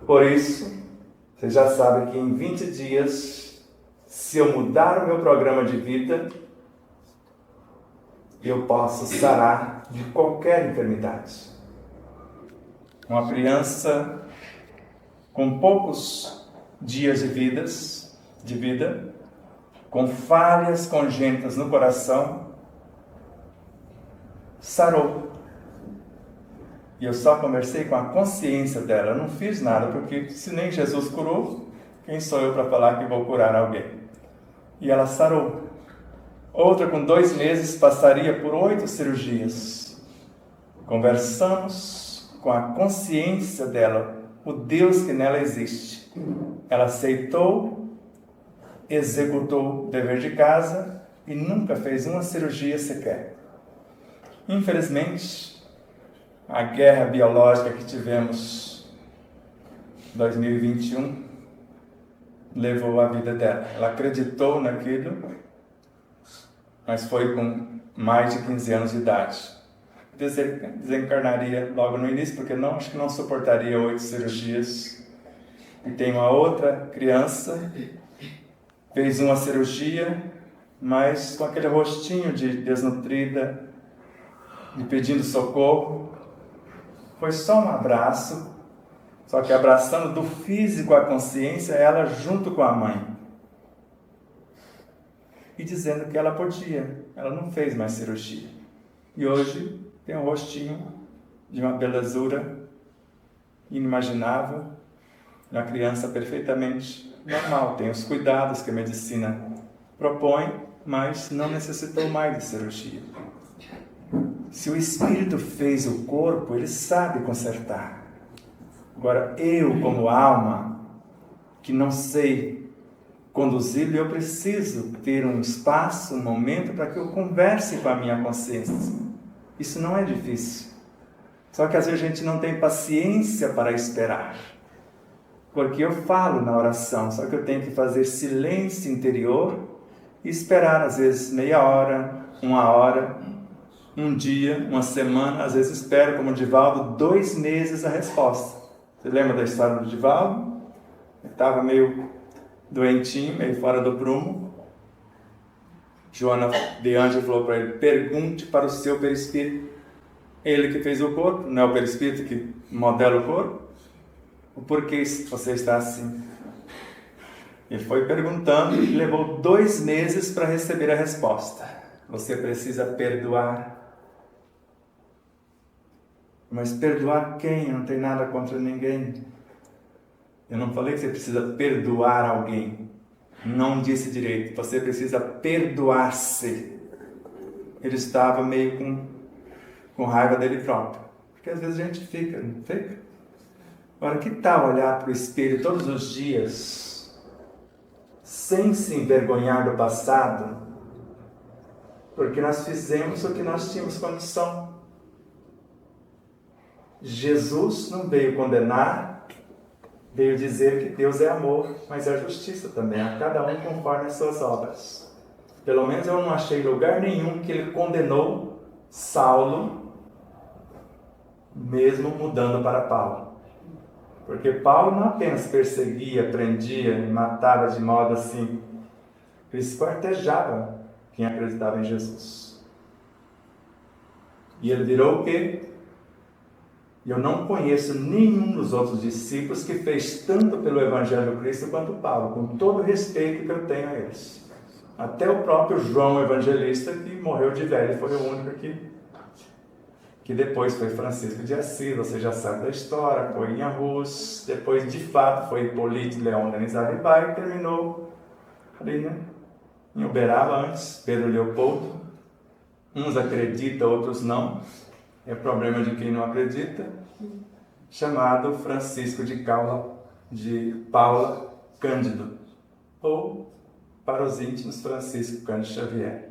Por isso, você já sabe que em 20 dias, se eu mudar o meu programa de vida, eu posso sarar de qualquer enfermidade. Uma criança com poucos dias de vida, com falhas congênitas no coração, sarou. E eu só conversei com a consciência dela, eu não fiz nada, porque se nem Jesus curou, quem sou eu para falar que vou curar alguém? E ela sarou. Outra com 2 meses passaria por 8 cirurgias. Conversamos com a consciência dela, o Deus que nela existe. Ela aceitou, executou o dever de casa e nunca fez uma cirurgia sequer. Infelizmente, a guerra biológica que tivemos em 2021 levou a vida dela. Ela acreditou naquilo, mas foi com mais de 15 anos de idade. Desencarnaria logo no início, porque acho que não suportaria 8 cirurgias. E tem uma outra criança, fez uma cirurgia, mas com aquele rostinho de desnutrida, e pedindo socorro. Foi só um abraço, só que abraçando do físico a consciência, ela junto com a mãe. E dizendo que ela podia, ela não fez mais cirurgia. E hoje tem um rostinho de uma belezura inimaginável, uma criança perfeitamente normal, tem os cuidados que a medicina propõe, mas não necessitou mais de cirurgia. Se o Espírito fez o corpo, ele sabe consertar. Agora, eu como alma, que não sei conduzi-lo, eu preciso ter um espaço, um momento para que eu converse com a minha consciência. Isso não é difícil. Só que às vezes a gente não tem paciência para esperar. Porque eu falo na oração, só que eu tenho que fazer silêncio interior e esperar às vezes meia hora, 1 hora, um dia, uma semana, às vezes espero, como o Divaldo, 2 meses a resposta. Você lembra da história do Divaldo? Ele estava meio doentinho, meio fora do prumo. Joana de Ângelo falou para ele, pergunte para o seu perispírito. Ele que fez o corpo, não é o perispírito que modela o corpo? O porquê você está assim? Ele foi perguntando e levou 2 meses para receber a resposta. Você precisa perdoar. Mas perdoar quem? Eu não tenho nada contra ninguém. Eu não falei que você precisa perdoar alguém. Não disse direito. Você precisa perdoar-se. Ele estava meio com raiva dele próprio. Porque às vezes a gente fica, não fica? Agora, que tal olhar para o espelho todos os dias, sem se envergonhar do passado? Porque nós fizemos o que nós tínhamos condição. Jesus não veio condenar, veio dizer que Deus é amor, mas é justiça também, a cada um conforme as suas obras. Pelo menos eu não achei lugar nenhum que ele condenou Saulo, mesmo mudando para Paulo. Porque Paulo não apenas perseguia, prendia e matava de modo assim, ele esquartejava quem acreditava em Jesus. E ele virou o quê? Eu não conheço nenhum dos outros discípulos que fez tanto pelo Evangelho do Cristo quanto Paulo, com todo o respeito que eu tenho a eles. Até o próprio João Evangelista, que morreu de velho, foi o único que depois foi Francisco de Assis, você já sabe da história, foi em Arrus, depois de fato foi Hipólito Leão Denis Arribas e terminou ali, né? Em Uberaba antes, Pedro Leopoldo. Uns acreditam, outros não. É problema de quem não acredita. Chamado Francisco de Paula Cândido. Ou, para os íntimos, Francisco Cândido Xavier.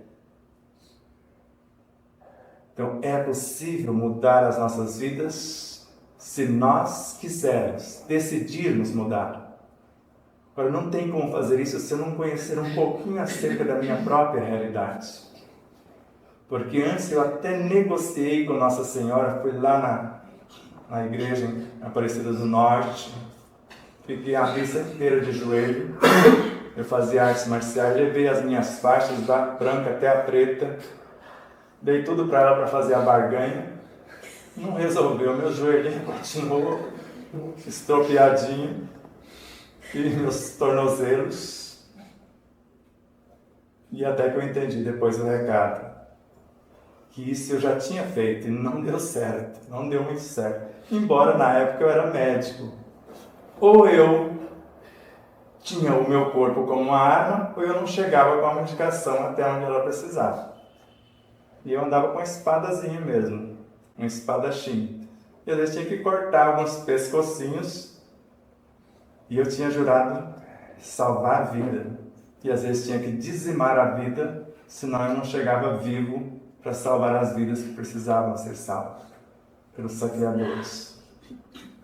Então, é possível mudar as nossas vidas se nós quisermos, decidirmos mudar. Agora, não tem como fazer isso se eu não conhecer um pouquinho acerca da minha própria realidade. Porque antes eu até negociei com Nossa Senhora, fui lá na igreja em Aparecida do Norte, fiquei a missa inteira de joelho, eu fazia artes marciais, levei as minhas faixas da branca até a preta, dei tudo para ela para fazer a barganha, não resolveu, meu joelhinho continuou estropiadinho, e meus tornozelos, e até que eu entendi depois o recado, que isso eu já tinha feito e não deu certo, não deu muito certo, embora na época eu era médico, ou eu tinha o meu corpo como uma arma, ou eu não chegava com a medicação até onde ela precisava. E eu andava com uma espadazinha mesmo, uma espadachim. E às vezes tinha que cortar alguns pescocinhos, e eu tinha jurado salvar a vida. E às vezes tinha que dizimar a vida, senão eu não chegava vivo para salvar as vidas que precisavam ser salvas pelos saqueadores.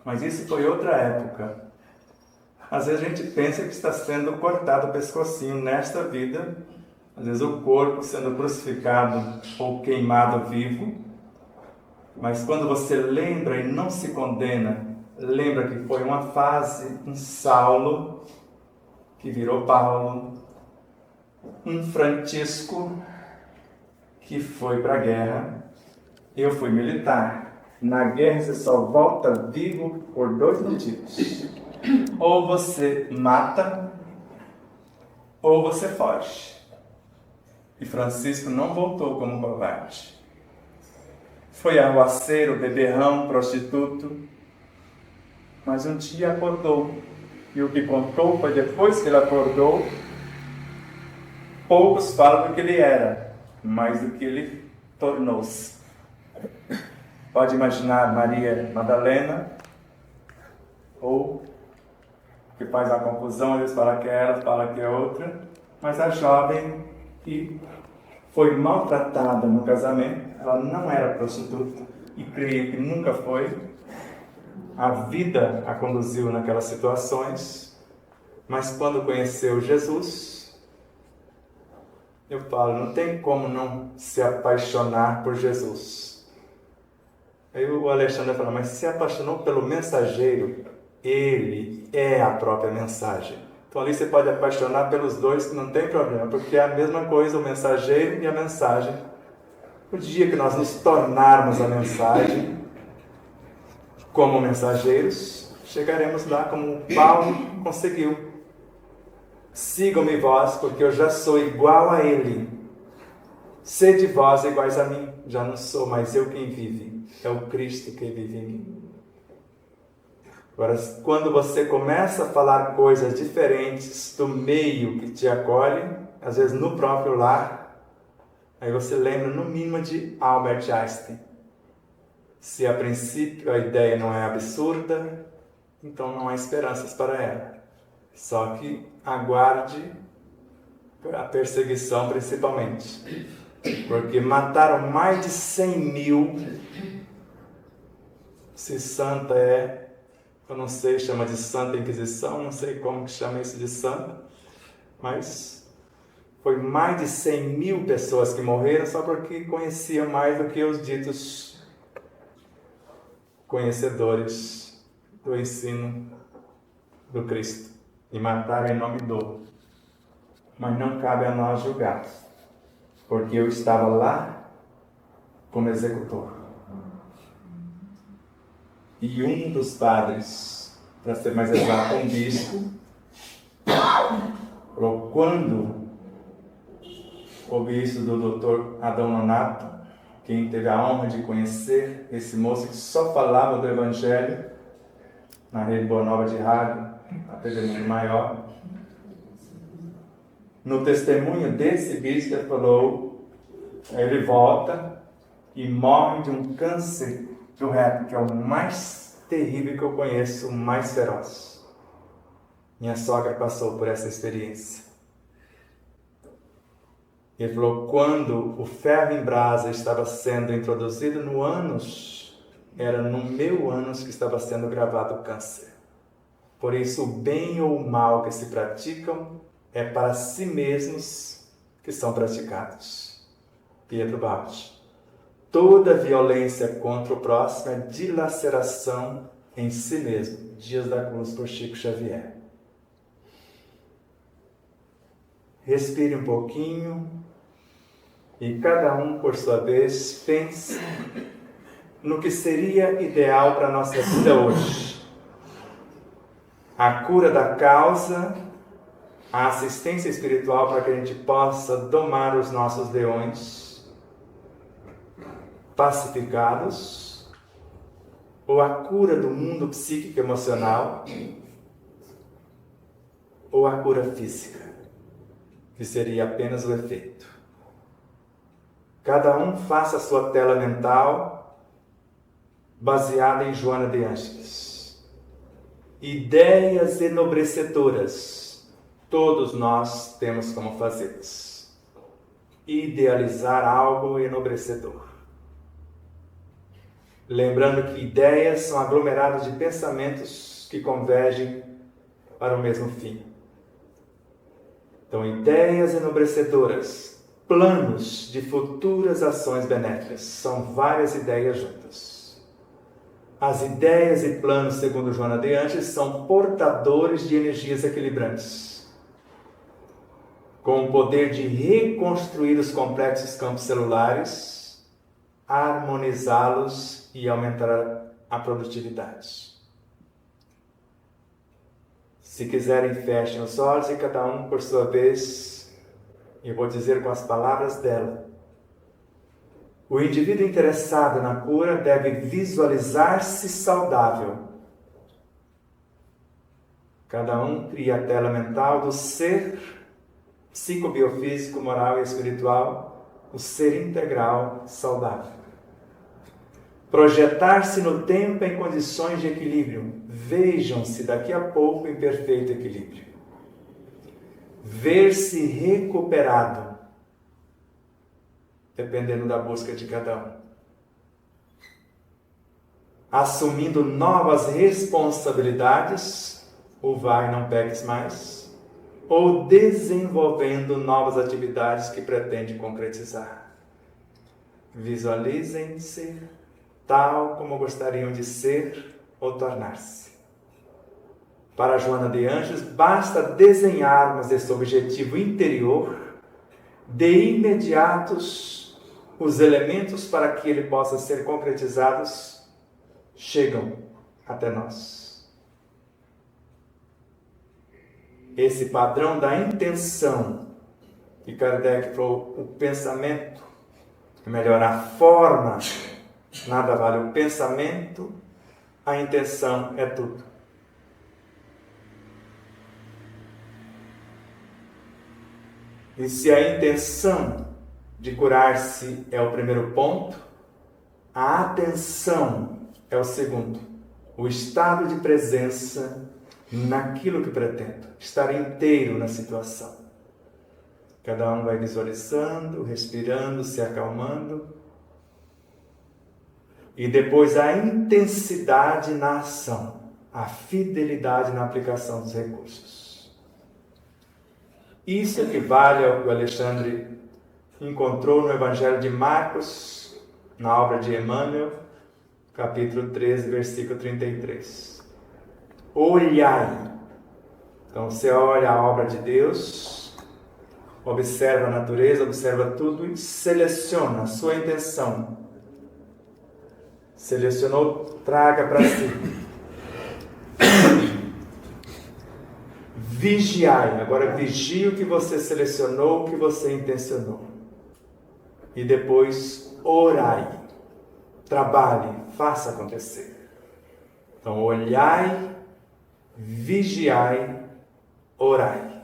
Mas isso foi outra época. Às vezes a gente pensa que está sendo cortado o pescocinho nesta vida, às vezes o corpo sendo crucificado ou queimado vivo, mas quando você lembra e não se condena, lembra que foi uma fase, um Saulo que virou Paulo, um Francisco que foi para a guerra. Eu fui militar. Na guerra você só volta vivo por 2 motivos. Ou você mata, ou você foge. E Francisco não voltou como covarde. Foi arruaceiro, beberrão, prostituto. Mas um dia acordou. E o que contou foi depois que ele acordou. Poucos falam do que ele era, mas do que ele tornou-se. Pode imaginar Maria Madalena, ou que faz a confusão, eles falam que é ela, falam que é outra, mas a jovem que foi maltratada no casamento, ela não era prostituta, e creio que nunca foi. A vida a conduziu naquelas situações, mas quando conheceu Jesus, eu falo, não tem como não se apaixonar por Jesus. Aí o Alexandre fala, mas se apaixonou pelo mensageiro, ele é a própria mensagem. Então ali você pode apaixonar pelos dois, que não tem problema, porque é a mesma coisa, o mensageiro e a mensagem. O dia que nós nos tornarmos a mensagem, como mensageiros, chegaremos lá como Paulo conseguiu. Sigam-me vós, porque eu já sou igual a Ele. Sede vós iguais a mim. Já não sou mais eu quem vive, é o Cristo que vive em mim. Agora, quando você começa a falar coisas diferentes do meio que te acolhe, às vezes no próprio lar, aí você lembra no mínimo de Albert Einstein. Se a princípio a ideia não é absurda, então não há esperanças para ela. Só que aguarde a perseguição principalmente. Porque mataram mais de 100 mil. Se santa eu não sei, chama de Santa Inquisição, não sei como que chama isso de santa, mas foi mais de 100 mil pessoas que morreram só porque conheciam mais do que os ditos conhecedores do ensino do Cristo. E mataram em nome do. Mas não cabe a nós julgar, porque eu estava lá como executor. E um dos padres, para ser mais exato, um bispo, falou, quando o bispo do Dr. Adão Nonato, quem teve a honra de conhecer esse moço que só falava do Evangelho na Rede Boa Nova de Rádio, a TV Mundo Maior, no testemunho desse bispo, ele falou, ele volta e morre de um câncer do reto, que é o mais terrível que eu conheço, o mais feroz. Minha sogra passou por essa experiência. Ele falou, quando o ferro em brasa estava sendo introduzido no ânus, era no meu ânus que estava sendo gravado o câncer. Por isso, o bem ou o mal que se praticam é para si mesmos que são praticados. Pietro Bauti. Toda violência contra o próximo é dilaceração em si mesmo. Dias da Cruz, por Chico Xavier. Respire um pouquinho e cada um, por sua vez, pense no que seria ideal para a nossa vida hoje. A cura da causa, a assistência espiritual para que a gente possa domar os nossos leões pacificados, ou a cura do mundo psíquico e emocional, ou a cura física, que seria apenas o efeito. Cada um faça a sua tela mental baseada em Joana de Ângeles. Ideias enobrecedoras, todos nós temos como fazê-las. Idealizar algo enobrecedor. Lembrando que ideias são aglomerados de pensamentos que convergem para o mesmo fim. Então, ideias enobrecedoras, planos de futuras ações benéficas, são várias ideias juntas. As ideias e planos, segundo Joana de Ângeles, são portadores de energias equilibrantes, com o poder de reconstruir os complexos campos celulares, harmonizá-los e aumentar a produtividade. Se quiserem, fechem os olhos e cada um, por sua vez, eu vou dizer com as palavras dela. O indivíduo interessado na cura deve visualizar-se saudável. Cada um cria a tela mental do ser psicobiofísico, moral e espiritual, o ser integral saudável. Projetar-se no tempo em condições de equilíbrio. Vejam-se daqui a pouco em perfeito equilíbrio. Ver-se recuperado, dependendo da busca de cada um. Assumindo novas responsabilidades, ou vai, não peques mais, ou desenvolvendo novas atividades que pretende concretizar. Visualizem-se tal como gostariam de ser ou tornar-se. Para Joana de Ângeles, basta desenharmos esse objetivo interior, de imediatos os elementos para que ele possa ser concretizados chegam até nós. esse padrão da intenção, que Kardec falou, o pensamento, melhor, a forma, nada vale o pensamento, a intenção é tudo. E se a intenção de curar-se é o primeiro ponto, a atenção é o segundo. O estado de presença naquilo que pretendo. Estar inteiro na situação. Cada um vai visualizando, respirando, se acalmando. E depois a intensidade na ação. A fidelidade na aplicação dos recursos. Isso equivale ao que o Alexandre encontrou no Evangelho de Marcos, na obra de Emmanuel, capítulo 13, versículo 33. Olhai. Então você olha a obra de Deus, observa a natureza, observa tudo e seleciona a sua intenção. Selecionou, traga para si. Vigiai. Agora vigie o que você selecionou, o que você intencionou. E depois orai. Trabalhe, faça acontecer. Então, olhai, vigiai, orai.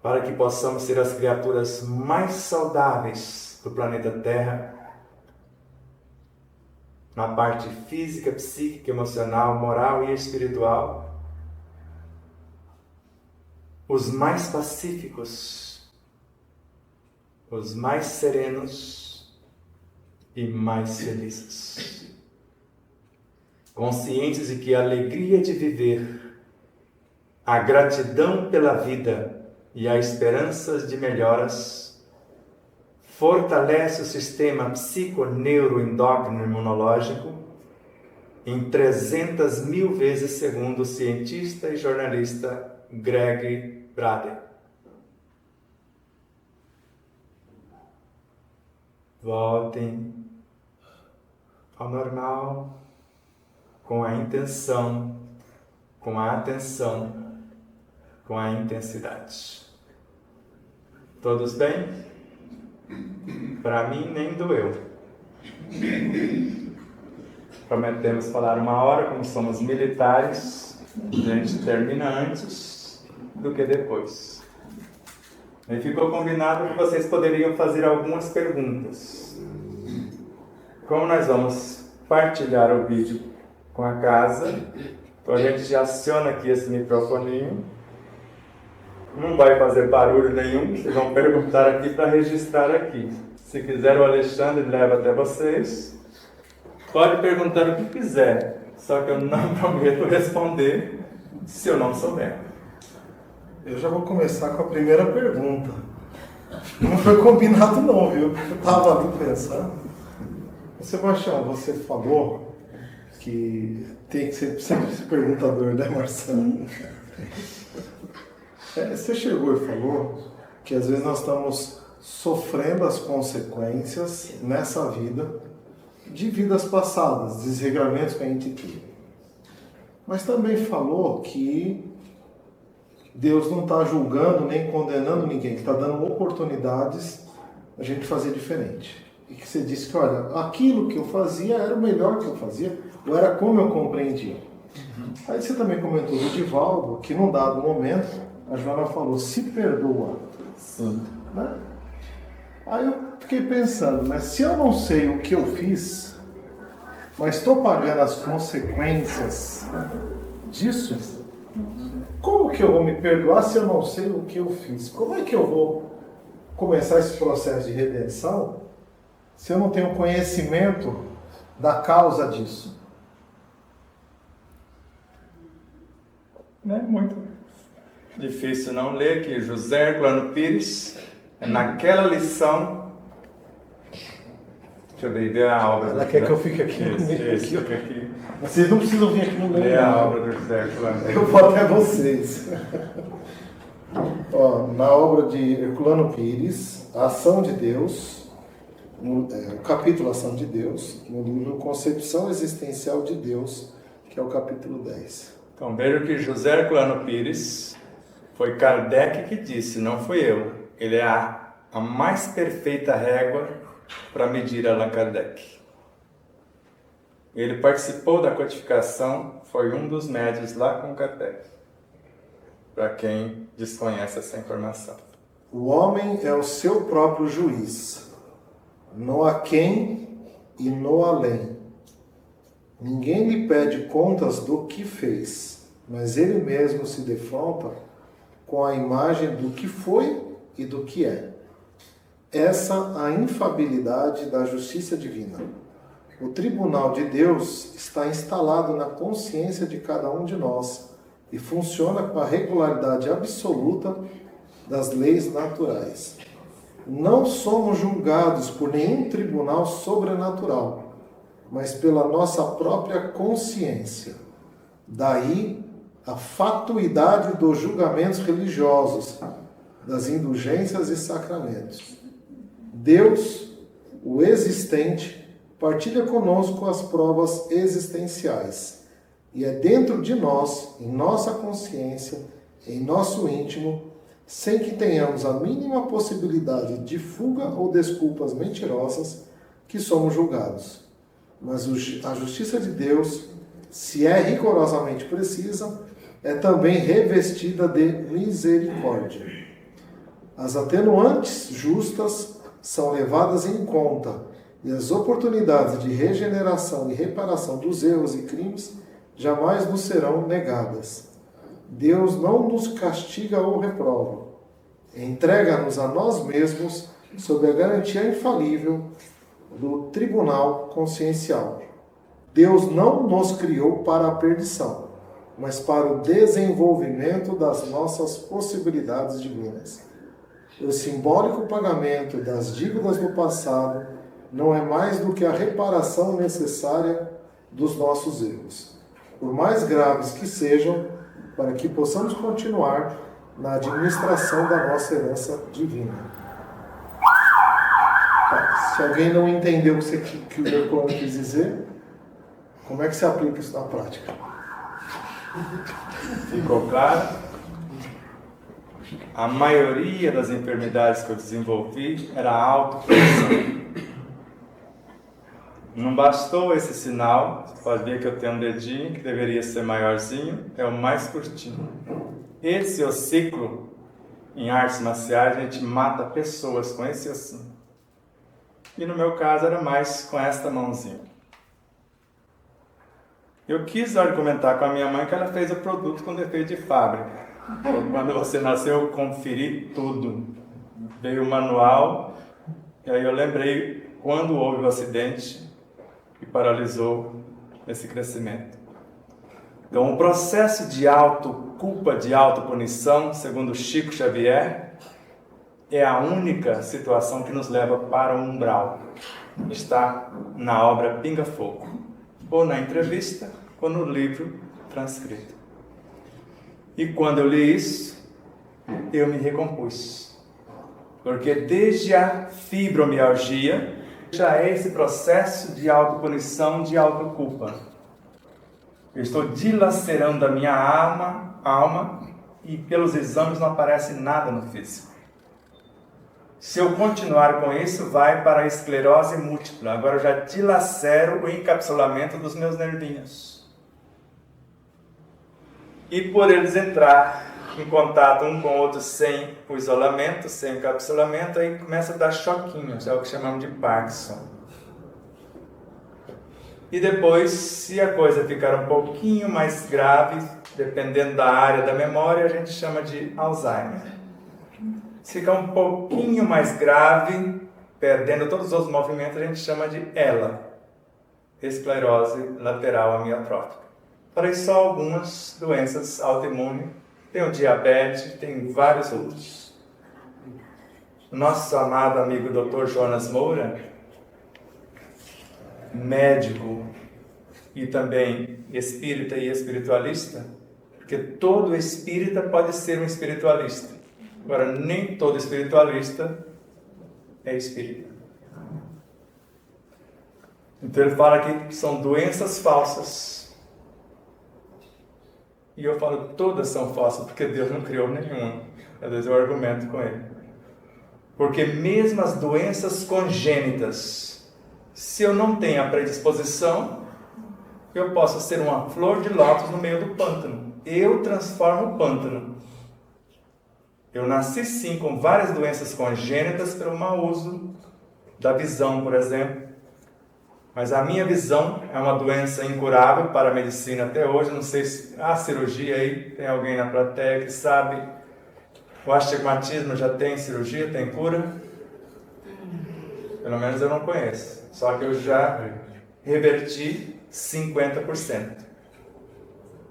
Para que possamos ser as criaturas mais saudáveis do planeta Terra, na parte física, psíquica, emocional, moral e espiritual. Os mais pacíficos, os mais serenos e mais felizes. Conscientes de que a alegria de viver, a gratidão pela vida e a esperança de melhoras fortalece o sistema psico-neuro-endócrino imunológico em 300.000 vezes, segundo o cientista e jornalista Greg Braden. Voltem ao normal, com a intenção, com a atenção, com a intensidade. Todos bem? Para mim nem doeu. Prometemos falar 1 hora, como somos militares, a gente termina antes do que depois. E ficou combinado que vocês poderiam fazer algumas perguntas. Como nós vamos partilhar o vídeo com a casa, então a gente já aciona aqui esse microfoninho. Não vai fazer barulho nenhum, vocês vão perguntar aqui para registrar aqui. Se quiser, o Alexandre leva até vocês. Pode perguntar o que quiser, só que eu não prometo responder se eu não souber. Eu já vou começar com a primeira pergunta. Não foi combinado não, viu? Eu estava ali pensando. Sebastião, você falou que tem que ser sempre esse perguntador, né, Marcelo? Você chegou e falou que às vezes nós estamos sofrendo as consequências nessa vida de vidas passadas, desregramentos que a gente teve. Mas também falou que Deus não está julgando nem condenando ninguém, que está dando oportunidades a gente fazer diferente. E que você disse que, olha, aquilo que eu fazia era o melhor que eu fazia, ou era como eu compreendia. Aí você também comentou do Divaldo, que num dado momento, a Joana falou, se perdoa. Sim. Né? Aí eu fiquei pensando, mas se eu não sei o que eu fiz, mas estou pagando as consequências disso, como que eu vou me perdoar se eu não sei o que eu fiz? Como é que eu vou começar esse processo de redenção se eu não tenho conhecimento da causa disso? Não é muito difícil não ler que José Herculano Pires, naquela lição, deixa eu ver a obra. Ela quer que eu fique aqui. Isso, fica aqui. Vocês não precisam vir aqui no meio. Lê a obra do José Herculano. Eu vou até vocês. Ó, na obra de Herculano Pires, A Ação de Deus, o capítulo Ação de Deus, no livro Concepção Existencial de Deus, que é o capítulo 10. Então veja que José Herculano Pires Foi Kardec que disse, não fui eu. Ele é a mais perfeita régua para medir Allan Kardec. Ele participou da codificação, foi um dos médios lá com Kardec. Para quem desconhece essa informação. O homem é o seu próprio juiz, no aquém e no além. Ninguém lhe pede contas do que fez, mas ele mesmo se defronta com a imagem do que foi e do que é. Essa a infabilidade da justiça divina. O tribunal de Deus está instalado na consciência de cada um de nós e funciona com a regularidade absoluta das leis naturais. Não somos julgados por nenhum tribunal sobrenatural, mas pela nossa própria consciência. Daí a fatuidade dos julgamentos religiosos, das indulgências e sacramentos. Deus, o existente, partilha conosco as provas existenciais, e é dentro de nós, em nossa consciência, em nosso íntimo, sem que tenhamos a mínima possibilidade de fuga ou desculpas mentirosas, que somos julgados. Mas a justiça de Deus, se é rigorosamente precisa, é também revestida de misericórdia. As atenuantes justas são levadas em conta, e as oportunidades de regeneração e reparação dos erros e crimes jamais nos serão negadas. Deus não nos castiga ou reprova. Entrega-nos a nós mesmos sob a garantia infalível do tribunal consciencial. Deus não nos criou para a perdição, mas para o desenvolvimento das nossas possibilidades divinas. O simbólico pagamento das dívidas do passado não é mais do que a reparação necessária dos nossos erros, por mais graves que sejam, para que possamos continuar na administração da nossa herança divina. Se alguém não entendeu o que o Herculano quis dizer, como é que se aplica isso na prática? Ficou claro? A maioria das enfermidades que eu desenvolvi era autopunição. Não bastou esse sinal, você pode ver que eu tenho um dedinho que deveria ser maiorzinho, é o mais curtinho. Esse ossículo, em artes marciais, a gente mata pessoas com esse ossinho. E no meu caso era mais com esta mãozinha. Eu quis argumentar com a minha mãe que ela fez o produto com defeito de fábrica. Quando você nasceu, eu conferi tudo. Veio o manual, e aí eu lembrei quando houve o acidente que paralisou esse crescimento. Então, o processo de autoculpa, de autopunição, segundo Chico Xavier, é a única situação que nos leva para o umbral. Está na obra Pinga Fogo, ou na entrevista, ou no livro transcrito. E quando eu li isso, eu me recompus. Porque desde a fibromialgia, já é esse processo de autopunição, de autoculpa. Eu estou dilacerando a minha alma e pelos exames não aparece nada no físico. Se eu continuar com isso, vai para a esclerose múltipla. Agora eu já dilacero o encapsulamento dos meus nervinhos. E por eles entrar em contato um com o outro sem o isolamento, sem o encapsulamento, aí começa a dar choquinhos, é o que chamamos de Parkinson. E depois, se a coisa ficar um pouquinho mais grave, dependendo da área da memória, a gente chama de Alzheimer. Se ficar um pouquinho mais grave, perdendo todos os movimentos, a gente chama de ELA, esclerose lateral amiotrófica. Falei só algumas doenças autoimunes, tem o diabetes, tem vários outros. Nosso amado amigo Dr. Jonas Moura, médico e também espírita e espiritualista, porque todo espírita pode ser um espiritualista. Agora, nem todo espiritualista é espírita. Então ele fala que são doenças falsas. E eu falo, todas são falsas, porque Deus não criou nenhuma. Às vezes eu argumento com ele. Porque mesmo as doenças congênitas, se eu não tenho a predisposição, eu posso ser uma flor de lótus no meio do pântano. Eu transformo o pântano. Eu nasci sim com várias doenças congênitas pelo mau uso da visão, por exemplo. Mas a minha visão é uma doença incurável para a medicina até hoje. Não sei se há cirurgia aí, tem alguém na plateia que sabe. O astigmatismo já tem cirurgia, tem cura? Pelo menos eu não conheço. Só que eu já reverti 50%.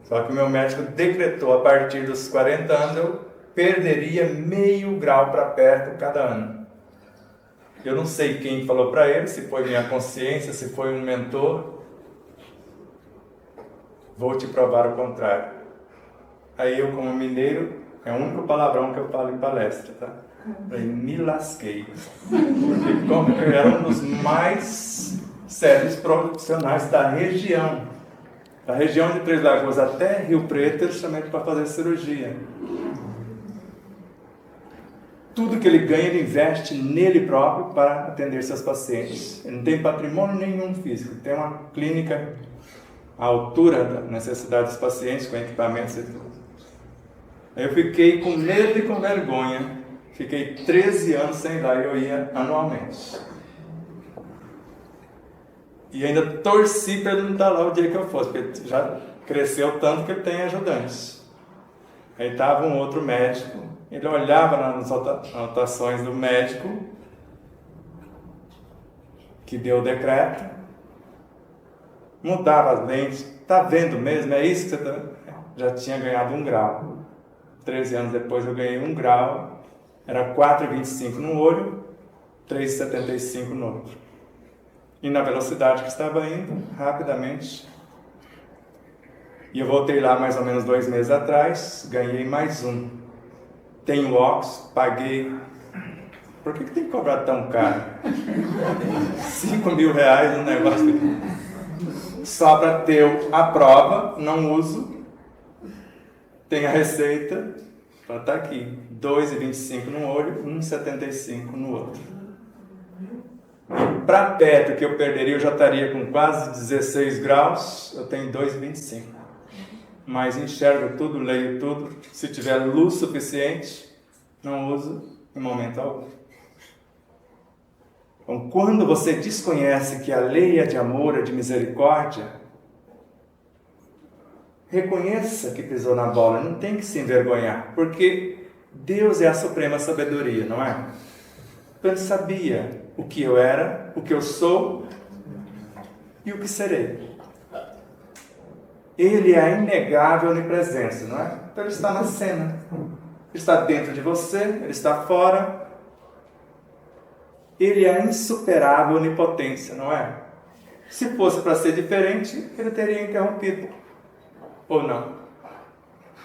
Só que o meu médico decretou a partir dos 40 anos eu perderia meio grau para perto cada ano. Eu não sei quem falou para ele, se foi minha consciência, se foi um mentor. Vou te provar o contrário. Aí eu, como mineiro, é o único palavrão que eu falo em palestra, tá? Aí me lasquei. Porque como eu era um dos mais sérios profissionais da região de Três Lagoas até Rio Preto, justamente para fazer cirurgia. Tudo que ele ganha, ele investe nele próprio para atender seus pacientes. Ele não tem patrimônio nenhum físico. Tem uma clínica à altura da necessidade dos pacientes, com equipamentos e tudo. Aí eu fiquei com medo e com vergonha. Fiquei 13 anos sem ir lá e eu ia anualmente. E ainda torci para ele não estar lá o dia que eu fosse, porque já cresceu tanto que ele tem ajudantes. Aí estava um outro médico. Ele olhava nas anotações do médico que deu o decreto, mudava as lentes. Está vendo mesmo? É isso que você está... Já tinha ganhado 1 grau. 13 anos depois eu ganhei 1 grau. Era 4,25 no olho, 3,75 no outro. E na velocidade que estava indo, rapidamente. E eu voltei lá mais ou menos 2 meses atrás, ganhei mais 1. Tenho óculos, paguei. Por que tem que cobrar tão caro? 5 mil reais no negócio. Só para ter a prova, não uso. Tem a receita, está aqui. 2,25 no olho, 1,75 no outro. Para perto que eu perderia, eu já estaria com quase 16 graus. Eu tenho 2,25. Mas enxergo tudo, leio tudo. Se tiver luz suficiente, não uso em momento algum. Então, quando você desconhece que a lei é de amor, é de misericórdia, reconheça que pisou na bola, não tem que se envergonhar, porque Deus é a suprema sabedoria, não é? Então ele sabia o que eu era, o que eu sou e o que serei. Ele é a inegável onipresença, não é? Então ele está na cena. Ele está dentro de você, ele está fora. Ele é a insuperável onipotência, não é? Se fosse para ser diferente, ele teria interrompido. Ou não?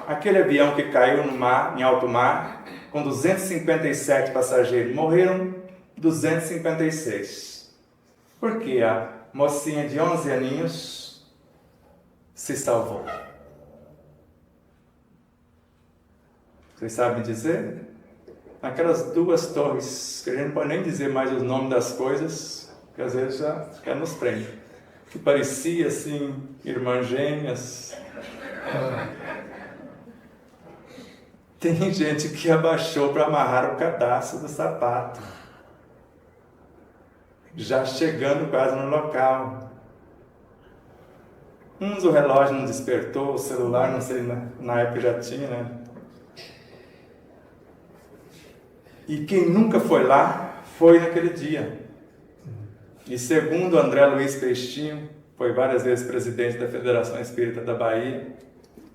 Aquele avião que caiu no mar, em alto mar, com 257 passageiros, morreram 256. Por que a mocinha de 11 aninhos se salvou? Vocês sabem dizer? Aquelas 2 torres, que a gente não pode nem dizer mais os nomes das coisas, que às vezes já nos prende, que parecia assim, irmãs gêmeas. Tem gente que abaixou para amarrar o cadastro do sapato, já chegando quase no local. O relógio não despertou, o celular, não sei, na época já tinha, né? E quem nunca foi lá, foi naquele dia. E segundo André Luiz Peixinho, foi várias vezes presidente da Federação Espírita da Bahia,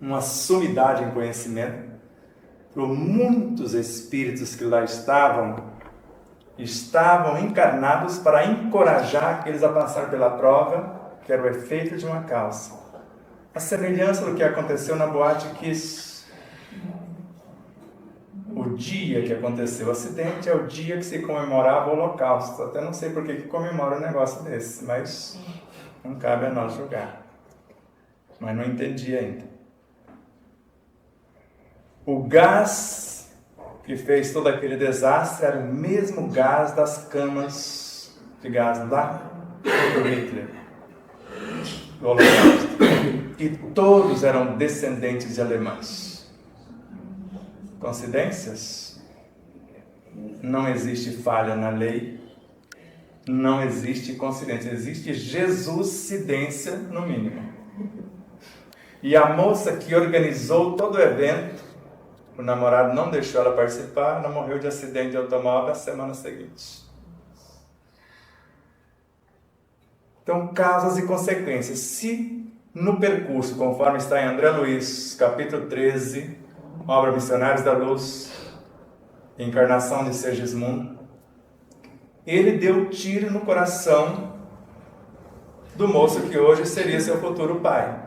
uma sumidade em conhecimento, por muitos espíritos que lá estavam encarnados para encorajar aqueles a passar pela prova, que era o efeito de uma causa. A semelhança do que aconteceu na Boate Kiss. O dia que aconteceu o acidente é o dia que se comemorava o Holocausto. Até não sei por que comemora um negócio desse, mas não cabe a nós julgar. Mas não entendi ainda. O gás que fez todo aquele desastre era o mesmo gás das camas de gás lá do Hitler, do Holocausto. E todos eram descendentes de alemães. Coincidências? Não existe falha na lei, não existe coincidência, existe Jesuscidência no mínimo. E a moça que organizou todo o evento, o namorado não deixou ela participar, ela morreu de acidente de automóvel na semana seguinte. Então, causas e consequências. Se no percurso, conforme está em André Luiz, capítulo 13, obra Missionários da Luz, encarnação de Segismundo, ele deu tiro no coração do moço que hoje seria seu futuro pai,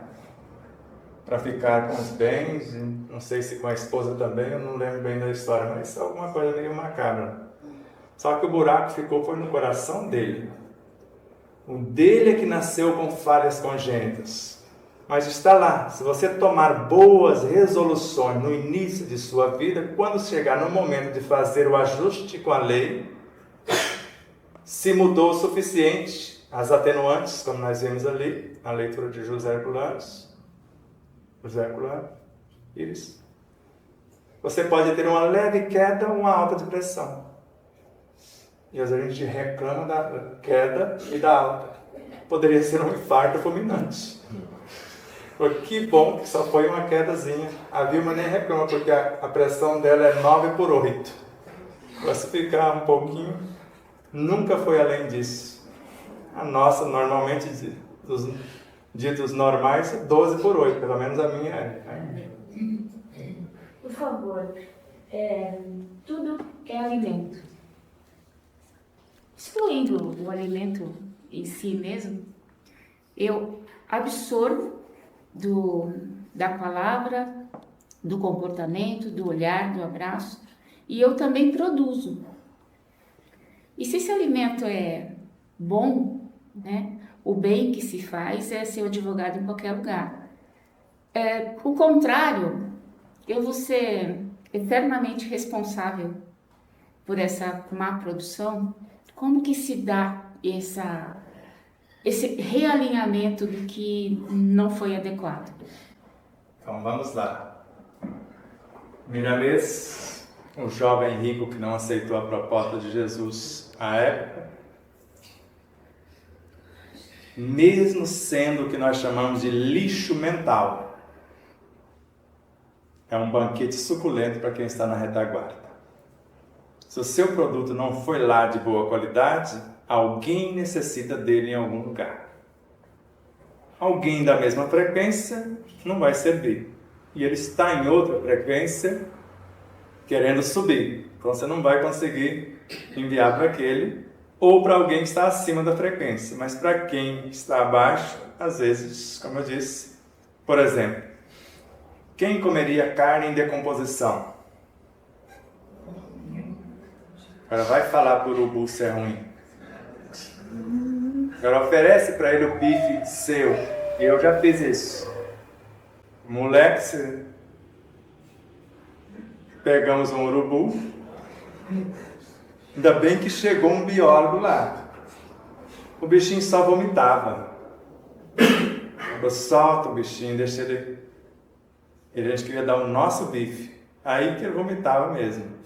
para ficar com os bens, não sei se com a esposa também, eu não lembro bem da história, mas alguma coisa meio macabra. Só que o buraco foi no coração dele. O dele é que nasceu com falhas congênitas. Mas está lá, se você tomar boas resoluções no início de sua vida, quando chegar no momento de fazer o ajuste com a lei, se mudou o suficiente, as atenuantes, como nós vimos ali, na leitura de José Herculano, Iris, você pode ter uma leve queda ou uma alta depressão. E às vezes a gente reclama da queda e da alta. Poderia ser um infarto fulminante. Que bom que só foi uma quedazinha. A Vilma nem reclama, porque a pressão dela é 9/8. Se ficar um pouquinho, nunca foi além disso. A nossa, normalmente, dos ditos normais, 12/8. Pelo menos a minha é. Por favor, tudo é alimento. Excluindo o alimento em si mesmo, eu absorvo da palavra, do comportamento, do olhar, do abraço, e eu também produzo. E se esse alimento é bom, né, o bem que se faz é ser advogado em qualquer lugar. O contrário, eu vou ser eternamente responsável por essa má produção. Como que se dá esse realinhamento do que não foi adequado? Então vamos lá. Miramês, o jovem rico que não aceitou a proposta de Jesus à época, mesmo sendo o que nós chamamos de lixo mental, é um banquete suculento para quem está na retaguarda. Se o seu produto não foi lá de boa qualidade, alguém necessita dele em algum lugar. Alguém da mesma frequência não vai servir. E ele está em outra frequência querendo subir. Então você não vai conseguir enviar para aquele ou para alguém que está acima da frequência. Mas para quem está abaixo, às vezes, como eu disse, por exemplo, quem comeria carne em decomposição? Agora vai falar para o urubu se é ruim. Agora oferece para ele o bife seu. Eu já fiz isso. Moleque, pegamos um urubu. Ainda bem que chegou um biólogo lá. O bichinho só vomitava. Eu solto o bichinho, deixa ele. A gente queria dar o nosso bife. Aí que ele vomitava mesmo.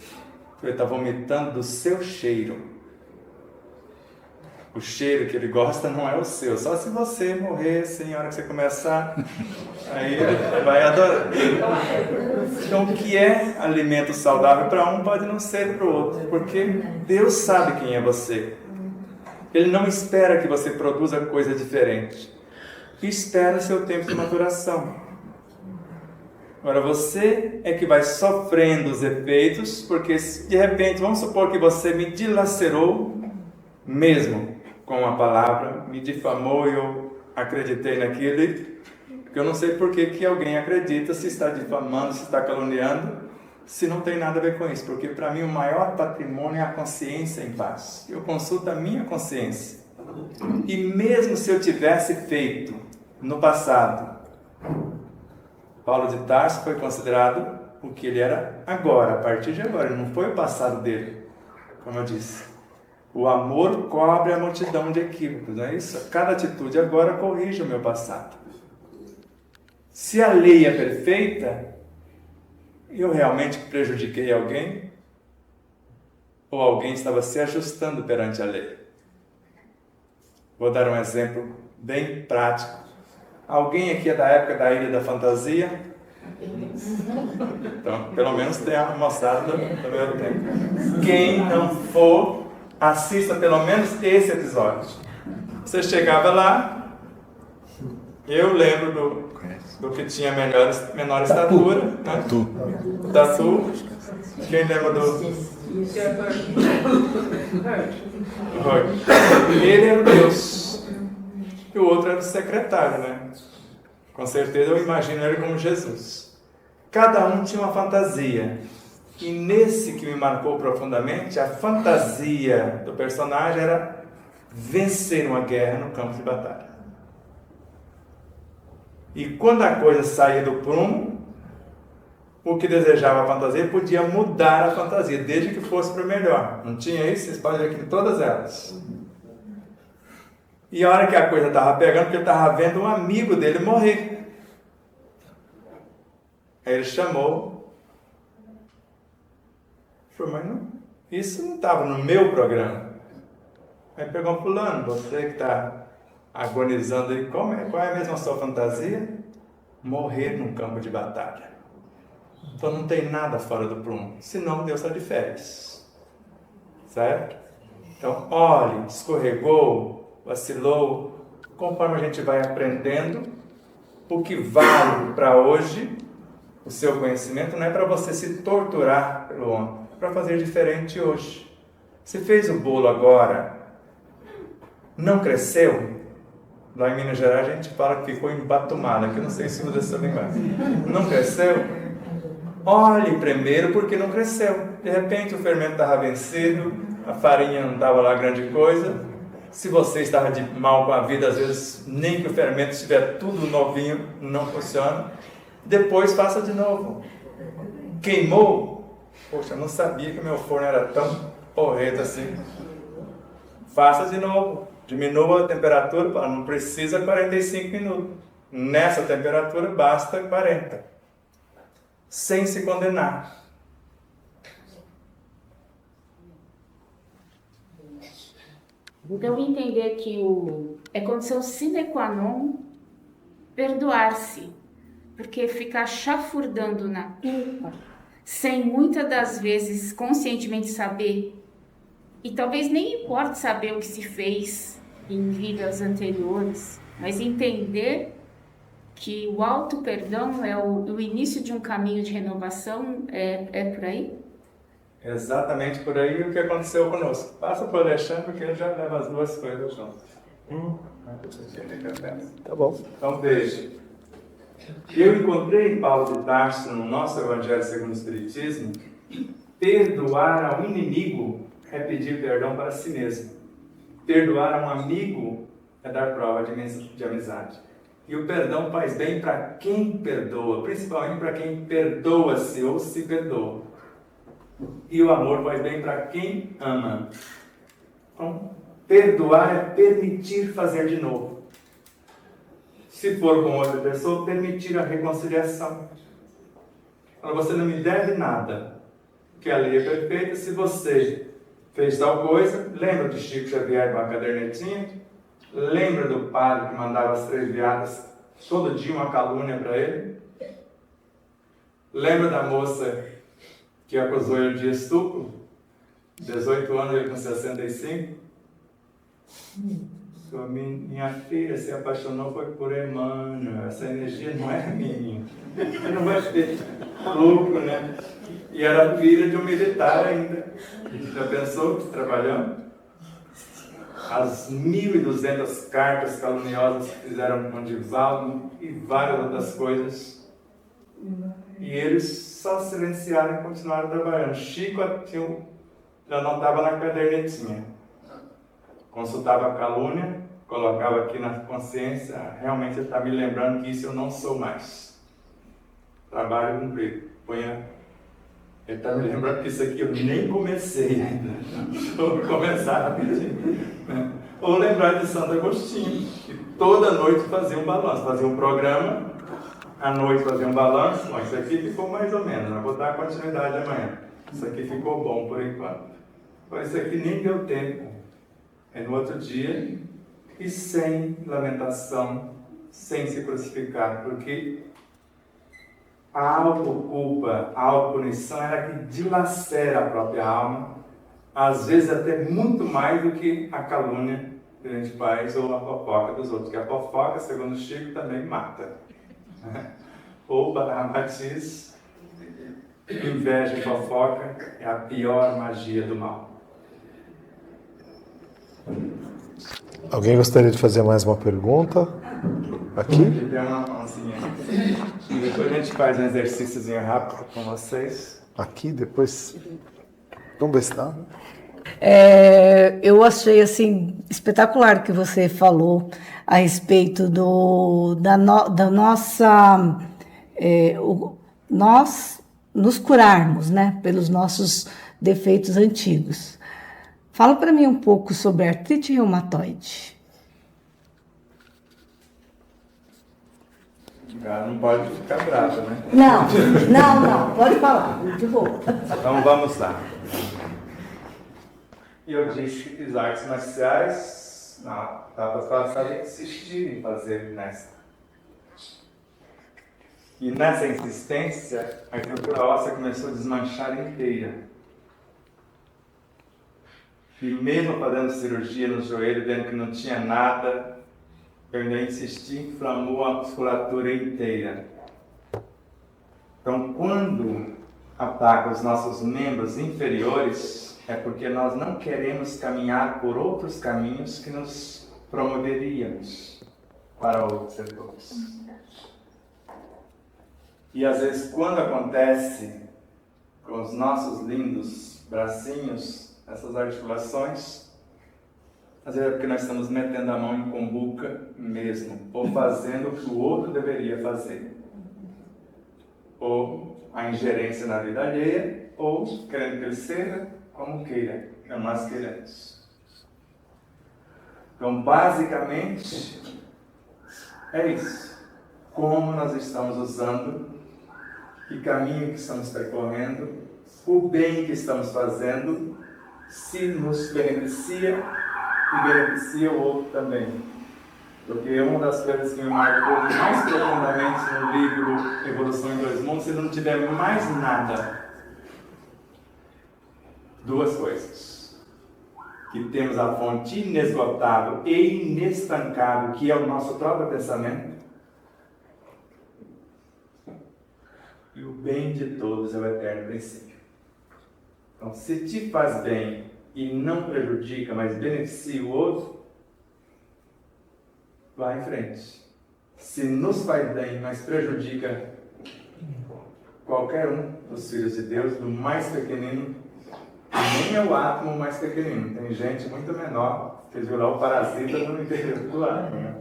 Ele está vomitando do seu cheiro. O cheiro que ele gosta não é o seu. Só se você morrer, na hora que você começar, aí ele vai adorar. Então, o que é alimento saudável para um pode não ser para o outro. Porque Deus sabe quem é você. Ele não espera que você produza coisa diferente. Espera o seu tempo de maturação. Agora você é que vai sofrendo os efeitos, porque de repente, vamos supor que você me dilacerou mesmo com a palavra, me difamou e eu acreditei naquilo, que eu não sei por que alguém acredita, se está difamando, se está caluniando, se não tem nada a ver com isso, porque para mim o maior patrimônio é a consciência em paz. Eu consulto a minha consciência. E mesmo se eu tivesse feito no passado, Paulo de Tarso foi considerado o que ele era agora, a partir de agora. Não foi o passado dele, como eu disse. O amor cobre a multidão de equívocos, não é isso? Cada atitude agora corrige o meu passado. Se a lei é perfeita, eu realmente prejudiquei alguém? Ou alguém estava se ajustando perante a lei? Vou dar um exemplo bem prático. Alguém aqui é da época da Ilha da Fantasia? Então, pelo menos tem a mostrada do meu tempo. Quem não for, assista pelo menos esse episódio. Você chegava lá, eu lembro do que tinha menor estatura, né? O Tatu. Quem lembra do... Ele era o Deus. E o outro era o secretário, né? Com certeza eu imagino ele como Jesus. Cada um tinha uma fantasia. E nesse que me marcou profundamente, a fantasia do personagem era vencer uma guerra no campo de batalha. E quando a coisa saía do prumo, o que desejava a fantasia podia mudar a fantasia, desde que fosse para o melhor. Não tinha isso? Vocês podem ver aqui em todas elas. E a hora que a coisa estava pegando, porque ele estava vendo um amigo dele morrer. Aí ele chamou. Falou, mas não, isso não estava no meu programa. Aí pegou fulano, você que está agonizando aí, qual é mesmo a sua fantasia? Morrer num campo de batalha. Então não tem nada fora do prumo, senão Deus está de férias. Certo? Então, olhe, escorregou, vacilou. Conforme a gente vai aprendendo, o que vale para hoje, o seu conhecimento, não é para você se torturar pelo ontem, é para fazer diferente hoje. Você fez o bolo agora, não cresceu? Lá em Minas Gerais a gente fala que ficou embatumado, que eu não sei se usa essa linguagem. Não cresceu? Olhe primeiro porque não cresceu. De repente o fermento estava vencido, a farinha não estava lá grande coisa. Se você estava de mal com a vida, às vezes nem que o fermento estiver tudo novinho, não funciona. Depois faça de novo. Queimou? Poxa, eu não sabia que o meu forno era tão porreta assim. Faça de novo. Diminua a temperatura, não precisa 45 minutos. Nessa temperatura basta 40. Sem se condenar. Então, entender que é condição sine qua non perdoar-se. Porque ficar chafurdando na culpa, sem muitas das vezes conscientemente saber, e talvez nem importe saber o que se fez em vidas anteriores, mas entender que o auto-perdão é o início de um caminho de renovação, é por aí? Exatamente por aí o que aconteceu conosco. Passa para o Alexandre, porque ele já leva as duas coisas juntas. Tá bom. Então, veja. Eu encontrei em Paulo de Tarso, no nosso Evangelho segundo o Espiritismo, perdoar a um inimigo é pedir perdão para si mesmo. Perdoar a um amigo é dar prova de amizade. E o perdão faz bem para quem perdoa, principalmente para quem perdoa-se ou se perdoa. E o amor faz bem para quem ama. Então, perdoar é permitir fazer de novo. Se for com outra pessoa, permitir a reconciliação. Fala, você não me deve nada, porque a lei é perfeita. Se você fez tal coisa, lembra de Chico Xavier com a cadernetinha? Lembra do padre que mandava as 3 beatas todo dia uma calúnia para ele? Lembra da moça que acusou ele de estupro? 18 anos, ele com 65? Minha filha se apaixonou foi por Emmanuel. Essa energia não é minha. Você não vai ter lucro, né? E era filha de um militar ainda. Já pensou trabalhando? As 1.200 cartas caluniosas que fizeram com Divaldo e várias outras coisas. E eles só silenciaram e continuaram trabalhando. Chico já não estava na cadernetinha. Consultava a calúnia, colocava aqui na consciência, realmente ele está me lembrando que isso eu não sou mais. Trabalho cumprido. Ele está me lembrando que isso aqui eu nem comecei ainda. Vou começar rapidinho. Né? Ou lembrar de Santo Agostinho, que toda noite fazia um balanço, fazia um programa, à noite fazia um balanço. Bom, isso aqui ficou mais ou menos, mas vou dar continuidade amanhã. Isso aqui ficou bom por enquanto. Mas isso aqui nem deu tempo. É no outro dia, e sem lamentação, sem se crucificar, porque a autoculpa, a autopunição é a que dilacera a própria alma, às vezes até muito mais do que a calúnia que a gente faz ou a fofoca dos outros, que a fofoca, segundo Chico, também mata. Ou Barramatiz, inveja e fofoca é a pior magia do mal. Alguém gostaria de fazer mais uma pergunta? Aqui? Tem uma mãozinha. Depois a gente faz um exercíciozinho rápido com vocês. Aqui, depois... Vamos ver se dá. Eu achei assim espetacular o que você falou a respeito da nossa nós nos curarmos, né, pelos nossos defeitos antigos. Fala para mim um pouco sobre artrite reumatoide. Não pode ficar brava, né? Não, pode falar, de boa. Então vamos lá. E eu disse que as artes marciais, na etapa passada, insistir em fazer nessa. E nessa insistência, a estrutura óssea começou a desmanchar inteira. E mesmo fazendo cirurgia no joelho, vendo que não tinha nada, eu ainda insisti, inflamou a musculatura inteira. Então, quando ataca os nossos membros inferiores, é porque nós não queremos caminhar por outros caminhos que nos promoveríamos para outros setores. E às vezes, quando acontece com os nossos lindos bracinhos, essas articulações, às vezes é porque nós estamos metendo a mão em cumbuca mesmo, ou fazendo o que o outro deveria fazer. Ou a ingerência na vida alheia, ou querendo que ele seja como queira, que nós queremos. Então, basicamente, é isso. Como nós estamos usando, que caminho que estamos percorrendo, o bem que estamos fazendo, se nos beneficia e beneficia o outro também. Porque uma das coisas que me marcou mais profundamente no livro Evolução em Dois Mundos, se não tiver mais nada, duas coisas. Que temos a fonte inesgotável e inestancável, que é o nosso próprio pensamento. E o bem de todos é o eterno princípio. Então, se te faz bem e não prejudica, mas beneficia o outro, vá em frente. Se nos faz bem, mas prejudica qualquer um dos filhos de Deus, do mais pequenino, nem é o átomo mais pequenino. Tem gente muito menor, que viu lá o parasita no interior do átomo. Né?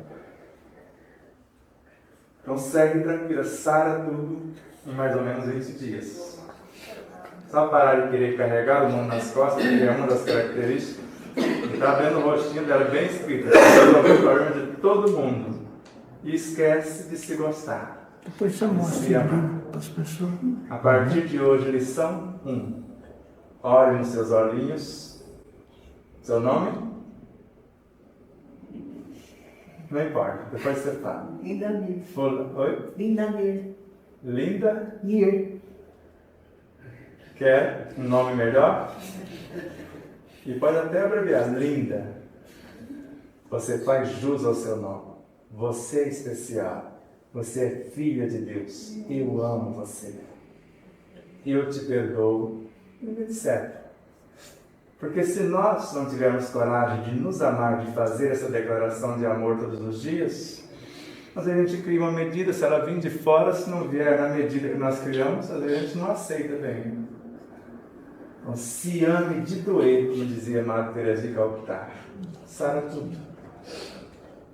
Então segue tranquila, sara tudo em mais ou menos 20 dias. Só parar de querer carregar o mundo nas costas, que é uma das características. Está vendo o rostinho dela bem escrito. Resolver o problema de todo mundo. E esquece de se gostar. Depois você mostra para as pessoas. A partir de hoje, lição 1. Olhe nos seus olhinhos. Seu nome? Não importa, depois você fala. Linda Mir. Oi? Linda Mir. Linda? Mir. Quer um nome melhor? E pode até abreviar. Linda. Você faz jus ao seu nome. Você é especial. Você é filha de Deus. Eu amo você. Eu te perdoo. Etc. Porque se nós não tivermos coragem de nos amar, de fazer essa declaração de amor todos os dias, às vezes a gente cria uma medida, se ela vir de fora, se não vier na medida que nós criamos, às vezes a gente não aceita bem. Então, se ame de doer, como dizia Madre Teresa de Calcutá. Sara tudo.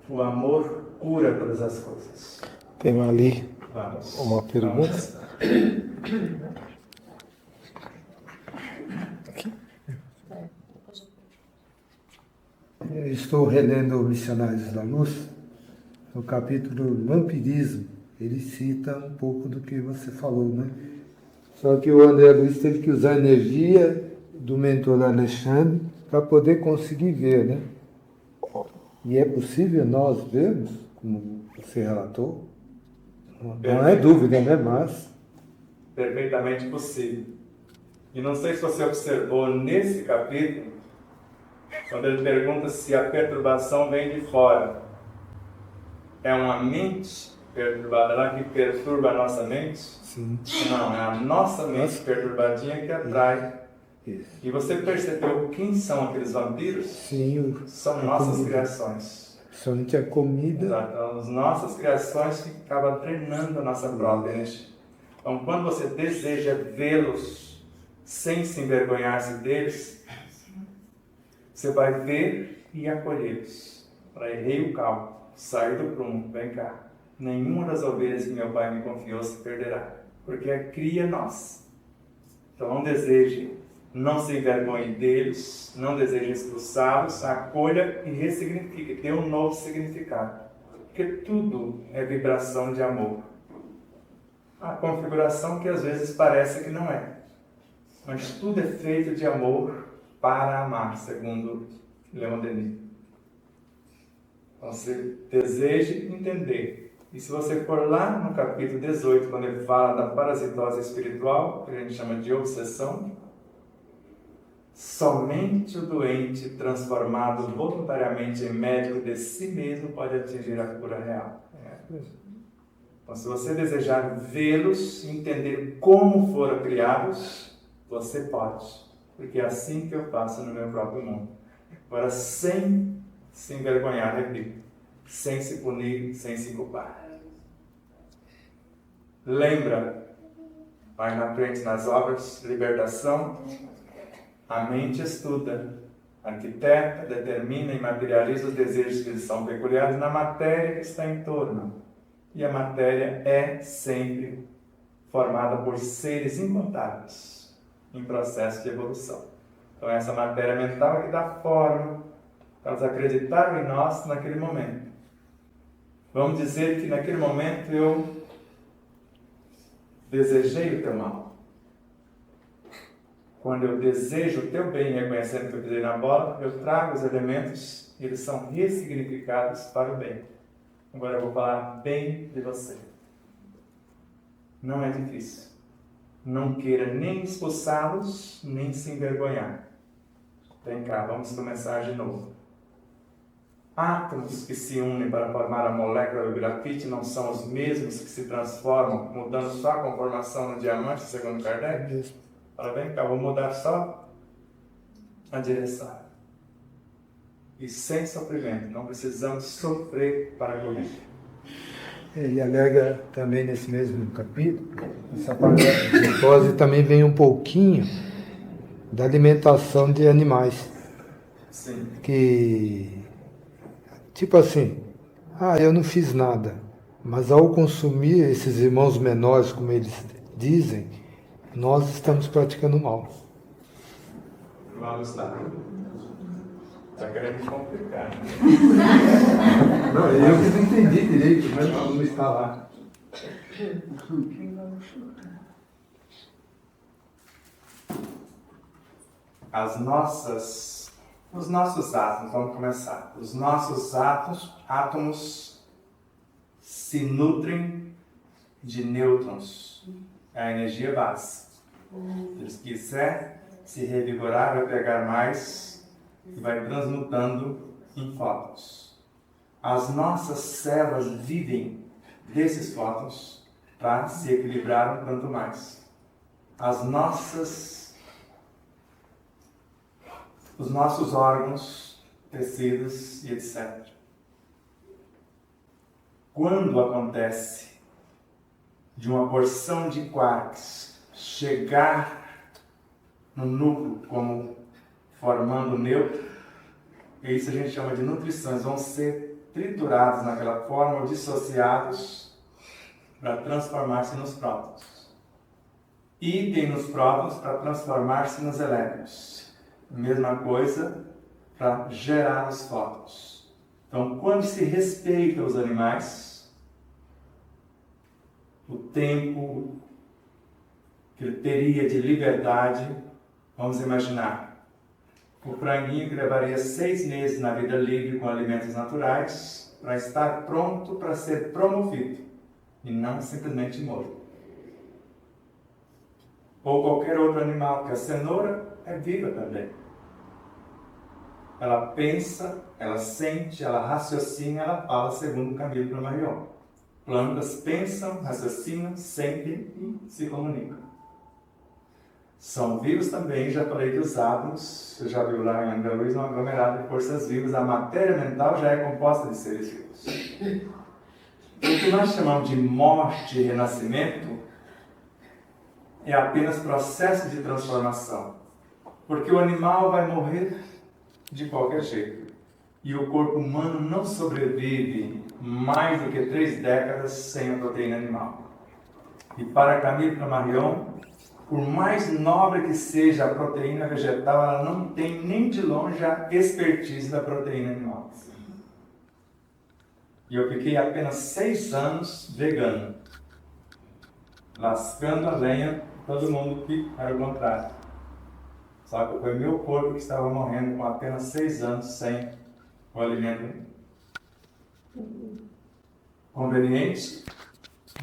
O amor cura todas as coisas. Tem ali Vamos. Uma pergunta? Eu estou relendo Missionários da Luz, no capítulo Vampirismo. Ele cita um pouco do que você falou, né? Só que o André Luiz teve que usar a energia do mentor Alexandre para poder conseguir ver, né? E é possível nós vermos, como você relatou? Não é dúvida, né? Mas... Perfeitamente possível. E não sei se você observou nesse capítulo, quando ele pergunta se a perturbação vem de fora. É uma mente perturbada lá que perturba a nossa mente? Sim. Não, é a nossa mente perturbadinha que atrai. Isso. E você percebeu quem são aqueles vampiros? Sim, São nossas criações. somente a comida. Exato. São as nossas criações que acabam drenando a nossa própria energia. Então, quando você deseja vê-los sem se envergonhar-se deles, você vai ver e acolhê-los. Para errei o calmo, sair do prumo, vem cá. Nenhuma das ovelhas que meu pai me confiou se perderá, porque é cria nossa. Então não deseje, não se envergonhe deles, não deseje expulsá-los, acolha e ressignifique, dê um novo significado. Porque tudo é vibração de amor. A configuração que às vezes parece que não é. Mas tudo é feito de amor para amar, segundo Leon Denis. Então, você deseje entender. E se você for lá no capítulo 18, quando ele fala da parasitose espiritual, que a gente chama de obsessão, somente o doente transformado voluntariamente em médico de si mesmo pode atingir a cura real. Então, se você desejar vê-los, entender como foram criados, você pode. Porque é assim que eu faço no meu próprio mundo. Agora, sem se envergonhar, repito. Sem se punir, sem se culpar. Lembra, vai na frente nas obras, libertação, a mente estuda, arquiteta, determina e materializa os desejos que lhes são peculiares na matéria que está em torno. E a matéria é sempre formada por seres incontáveis em processo de evolução. Então essa matéria mental é que dá forma para elas acreditarem em nós naquele momento. Vamos dizer que naquele momento eu desejei o teu mal. Quando eu desejo o teu bem, reconhecendo que eu pisei na bola, eu trago os elementos e eles são ressignificados para o bem. Agora eu vou falar bem de você. Não é difícil. Não queira nem expulsá-los, nem se envergonhar. Vem cá, vamos começar de novo. Átomos que se unem para formar a molécula do grafite não são os mesmos que se transformam, mudando só a conformação no diamante, segundo Kardec? Fala, vem cá, vou mudar só a direção. E sem sofrimento, não precisamos sofrer para correr. Ele alega também nesse mesmo capítulo, essa parte da glicose também vem um pouquinho da alimentação de animais. Sim. Que, tipo assim, eu não fiz nada, mas ao consumir esses irmãos menores, como eles dizem, nós estamos praticando mal. Vamos lá. Está querendo complicar. Não, eu que não entendi direito, mas vamos estar lá. Os nossos átomos, vamos começar. Os nossos átomos se nutrem de nêutrons, é a energia base. Se eles quiserem se revigorar, vai pegar mais e vai transmutando em fótons. As nossas células vivem desses fótons para se equilibrar um tanto mais. Os nossos órgãos, tecidos e etc. Quando acontece de uma porção de quarks chegar no núcleo como formando nêutron, isso a gente chama de nutrições, vão ser triturados naquela forma ou dissociados para transformar-se nos prótons. E tem nos prótons para transformar-se nos elétrons. Mesma coisa para gerar os fótons. Então, quando se respeita os animais, o tempo que ele teria de liberdade, vamos imaginar, o franguinho que levaria 6 meses na vida livre com alimentos naturais para estar pronto para ser promovido e não simplesmente morto. Ou qualquer outro animal, que a cenoura é viva também. Ela pensa, ela sente, ela raciocina, ela fala segundo Camilo Flammarion. Plantas pensam, raciocinam, sentem e se comunicam. São vivos também, já falei dos átomos, você já viu lá em André Luiz, um aglomerado de forças vivas. A matéria mental já é composta de seres vivos. O que nós chamamos de morte e renascimento é apenas processo de transformação. Porque o animal vai morrer de qualquer jeito. E o corpo humano não sobrevive mais do que 3 décadas sem a proteína animal. E para Camilo Flammarion, por mais nobre que seja a proteína vegetal, ela não tem nem de longe a expertise da proteína animal. E eu fiquei apenas 6 anos vegano, lascando a lenha, todo mundo que era o contrário. Só que foi meu corpo que estava morrendo com apenas 6 anos sem o alimento conveniente.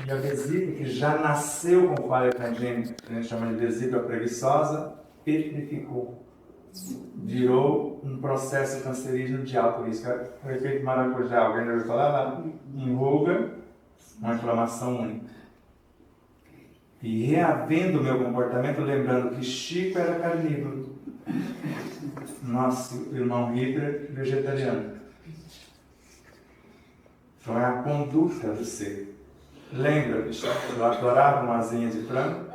E a vesícula, que já nasceu com falha congênita, que a gente chama de vesícula preguiçosa, petrificou. Virou um processo cancerígeno de alto risco. O efeito maracujá, alguém já ouviu falar? Enruga, uma inflamação única. E reavendo o meu comportamento, lembrando que Chico era carnívoro, nosso irmão Hitler vegetariano. Então é a conduta do ser. Lembra, eu adorava uma asinha de frango,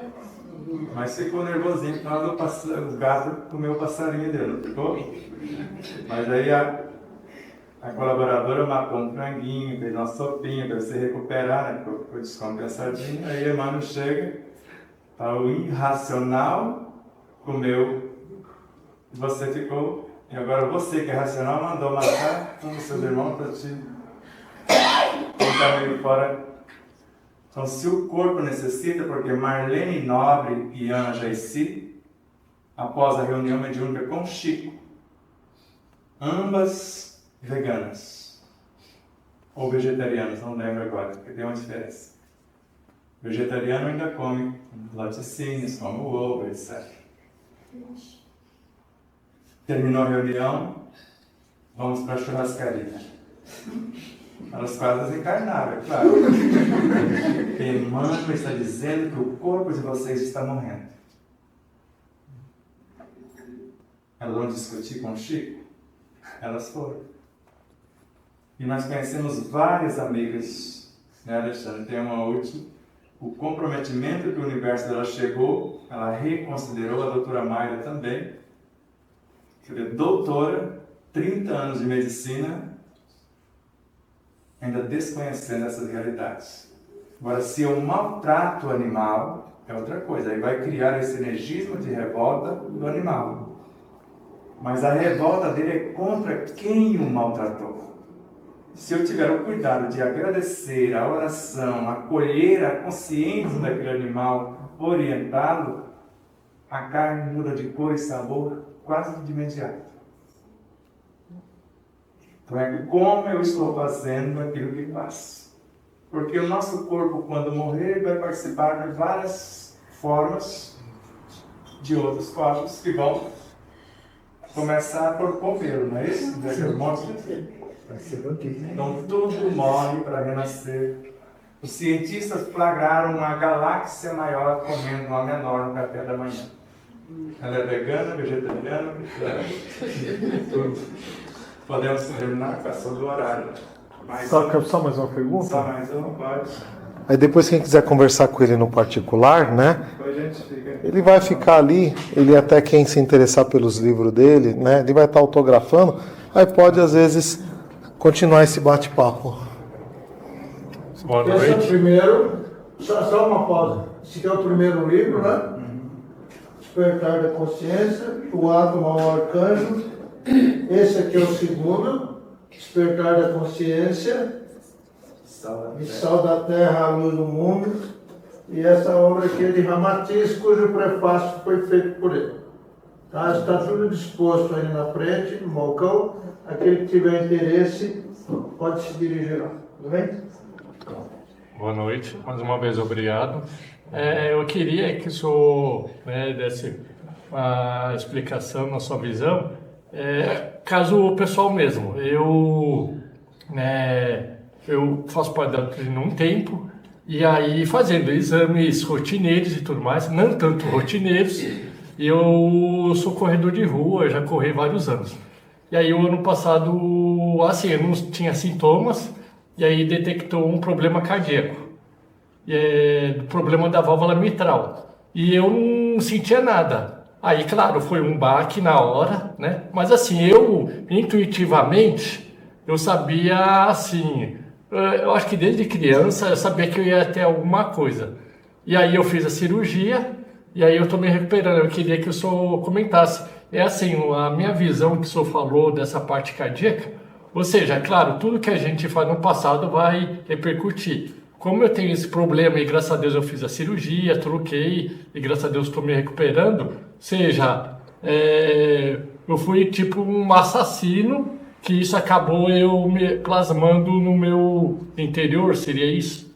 mas ficou nervosinho por causa do gato comeu o passarinho dele, não ficou? Mas aí a colaboradora matou um franguinho, fez uma sopinha para você recuperar, né? Ficou descompensadinho. Aí Emmanuel chega, tá, o irracional comeu, você ficou, e agora você que é racional mandou matar um dos seus irmãos para te colocar meio fora. Então, se o corpo necessita, porque Marlene Nobre e Ana Jaissi, após a reunião mediúnica com Chico, ambas veganas, ou vegetarianas, não lembro agora, porque tem uma diferença. Vegetariano ainda come laticínios, come ovo, etc. Terminou a reunião, vamos para a churrascaria. Elas quase desencarnaram, é claro. Emmanuel está dizendo que o corpo de vocês está morrendo. Elas vão discutir com o Chico? Elas foram. E nós conhecemos várias amigas, né, Alexandre? Tem uma última. O comprometimento que o universo dela chegou, ela reconsiderou, a doutora Mayra também. Quer dizer, doutora, 30 anos de medicina, ainda desconhecendo essas realidades. Agora, se eu maltrato o animal, é outra coisa. Aí vai criar esse energismo de revolta do animal. Mas a revolta dele é contra quem o maltratou. Se eu tiver o cuidado de agradecer a oração, acolher a consciência daquele animal, orientá-lo, a carne muda de cor e sabor quase de imediato. Então é como eu estou fazendo aquilo que faço. Porque o nosso corpo, quando morrer, vai participar de várias formas de outros corpos que vão começar por comê-lo, não é isso? Então tudo morre para renascer. Os cientistas flagraram uma galáxia maior comendo uma menor no café da manhã. Ela é vegana, vegetariana, tudo. Podemos terminar com essa do horário. Só mais uma pergunta? Só mais uma, pode. Aí depois quem quiser conversar com ele no particular, né? Depois a gente fica. Ele vai ficar ali, ele até quem se interessar pelos livros dele, né? Ele vai estar autografando, aí pode às vezes continuar esse bate-papo. Boa Esse é o noite. primeiro Só uma pausa. Esse aqui é o primeiro livro, né? Despertar da Consciência, o Átomo ao Arcanjo. Esse aqui é o segundo, Despertar da Consciência, Sal da Terra, a Luz do Mundo. E essa obra aqui é de Ramatiz, cujo prefácio foi feito por ele. Tá? Está tudo disposto aí na frente, no balcão. Aquele que tiver interesse pode se dirigir lá. Tudo bem? Boa noite, mais uma vez obrigado. Eu queria que o senhor desse uma explicação na sua visão, caso pessoal mesmo. Eu faço parte da doutrina há um tempo, e aí fazendo exames rotineiros e tudo mais, não tanto rotineiros, eu sou corredor de rua, já corri vários anos. E aí o ano passado, assim, eu não tinha sintomas, e aí detectou um problema cardíaco, problema da válvula mitral. E eu não sentia nada. Aí, claro, foi um baque na hora, né? Mas assim, eu intuitivamente, eu sabia assim, eu acho que desde criança eu sabia que eu ia ter alguma coisa. E aí eu fiz a cirurgia, e aí eu estou me recuperando. Eu queria que o senhor comentasse. É assim, a minha visão que o senhor falou dessa parte cardíaca, ou seja, claro, tudo que a gente faz no passado vai repercutir. Como eu tenho esse problema e graças a Deus eu fiz a cirurgia, troquei e graças a Deus estou me recuperando, ou seja, eu fui tipo um assassino, que isso acabou eu me plasmando no meu interior, seria isso?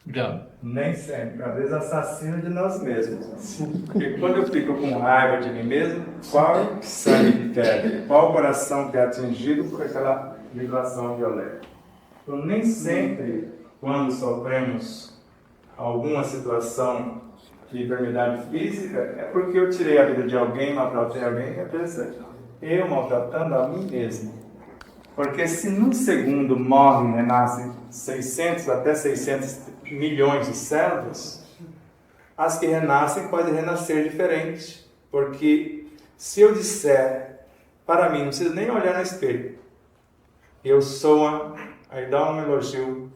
Obrigado. Nem sempre, às vezes assassino de nós mesmos. Porque quando eu fico com raiva de mim mesmo, qual sangue que quer? Qual coração que é atingido por aquela vibração violenta? Então, nem sempre, quando sofremos alguma situação de enfermidade física, é porque eu tirei a vida de alguém, maltratei alguém, é interessante. Eu maltratando a mim mesmo. Porque se num segundo morre, renascem 600 até 600 milhões de células, as que renascem podem renascer diferentes. Porque se eu disser para mim, não preciso nem olhar no espelho, eu sou aí dá um elogio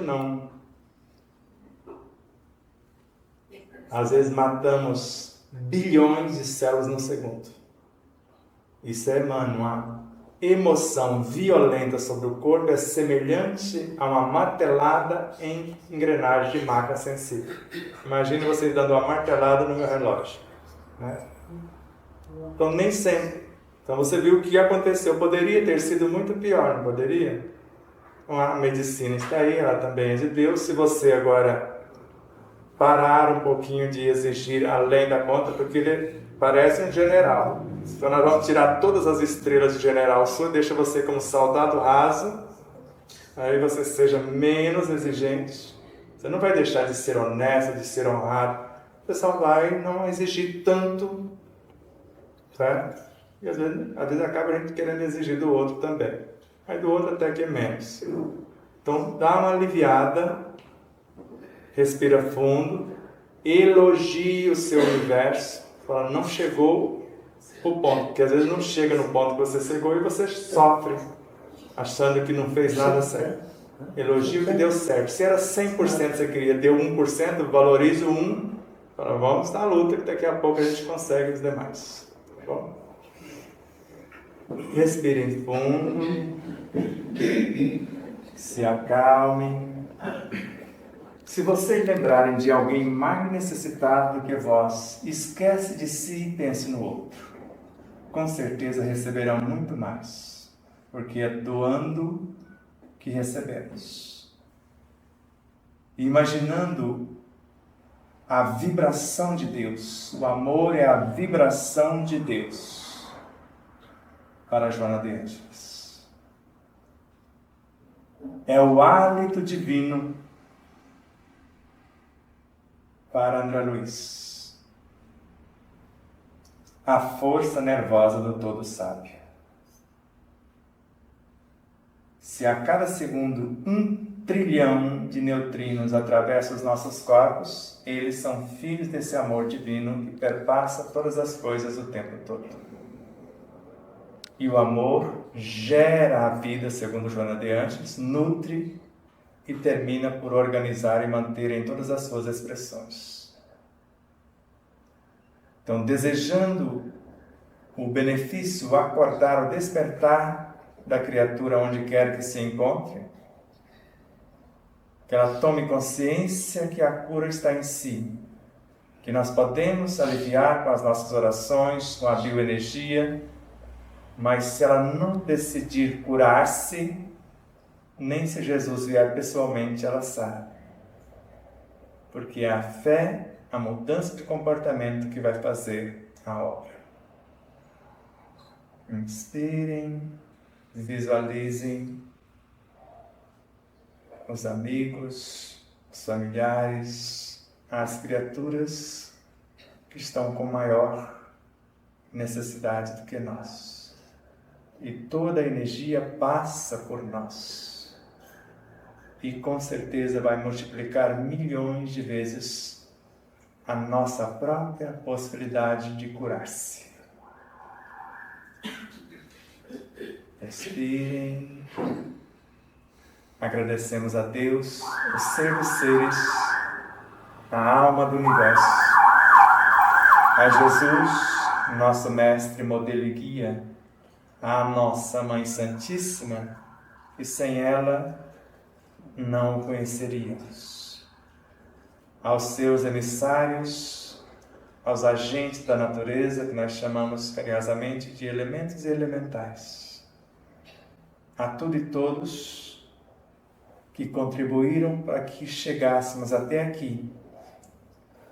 não. Às vezes matamos bilhões de células no segundo. Isso mano, uma emoção violenta sobre o corpo é semelhante a uma martelada em engrenagem de máquina sensível. Imagine vocês dando uma martelada no meu relógio, né? Então nem sempre. Então você viu o que aconteceu. Poderia ter sido muito pior, não poderia? A medicina está aí, ela também é de Deus. Se você agora parar um pouquinho de exigir além da conta, porque ele parece um general. Então nós vamos tirar todas as estrelas de general sul, deixa você como soldado raso, aí você seja menos exigente. Você não vai deixar de ser honesto, de ser honrado. Você só vai não exigir tanto, certo? E às vezes acaba a gente querendo exigir do outro também. Aí do outro até que é menos. Então dá uma aliviada, respira fundo, elogie o seu universo, fala, não chegou o ponto, porque às vezes não chega no ponto que você chegou e você sofre, achando que não fez nada certo. Elogie o que deu certo. Se era 100% você queria, deu 1%, valorize o 1%, fala, vamos na luta que daqui a pouco a gente consegue os demais. Tá bom? Respirem fundo, se acalmem. Se vocês lembrarem de alguém mais necessitado do que vós, esquece de si e pense no outro. Com certeza receberão muito mais, porque é doando que recebemos. Imaginando a vibração de Deus, o amor é a vibração de Deus para Joana de Ângeles. É o hálito divino para André Luiz. A força nervosa do todo sábio. Se a cada segundo 1 trilhão de neutrinos atravessa os nossos corpos, eles são filhos desse amor divino que perpassa todas as coisas o tempo todo. E o amor gera a vida, segundo Joana de Ângeles, nutre e termina por organizar e manter em todas as suas expressões. Então, desejando o benefício, o acordar, o despertar da criatura onde quer que se encontre, que ela tome consciência que a cura está em si, que nós podemos aliviar com as nossas orações, com a bioenergia, mas se ela não decidir curar-se, nem se Jesus vier pessoalmente, ela sabe. Porque é a fé, a mudança de comportamento que vai fazer a obra. Inspirem, visualizem os amigos, os familiares, as criaturas que estão com maior necessidade do que nós. E toda a energia passa por nós. E com certeza vai multiplicar milhões de vezes a nossa própria possibilidade de curar-se. Respirem. Agradecemos a Deus, o ser dos seres, a alma do universo, a Jesus, nosso mestre, modelo e guia, a nossa Mãe Santíssima, que sem ela não o conheceríamos, aos seus emissários, aos agentes da natureza, que nós chamamos carinhosamente de elementos e elementais, a tudo e todos que contribuíram para que chegássemos até aqui,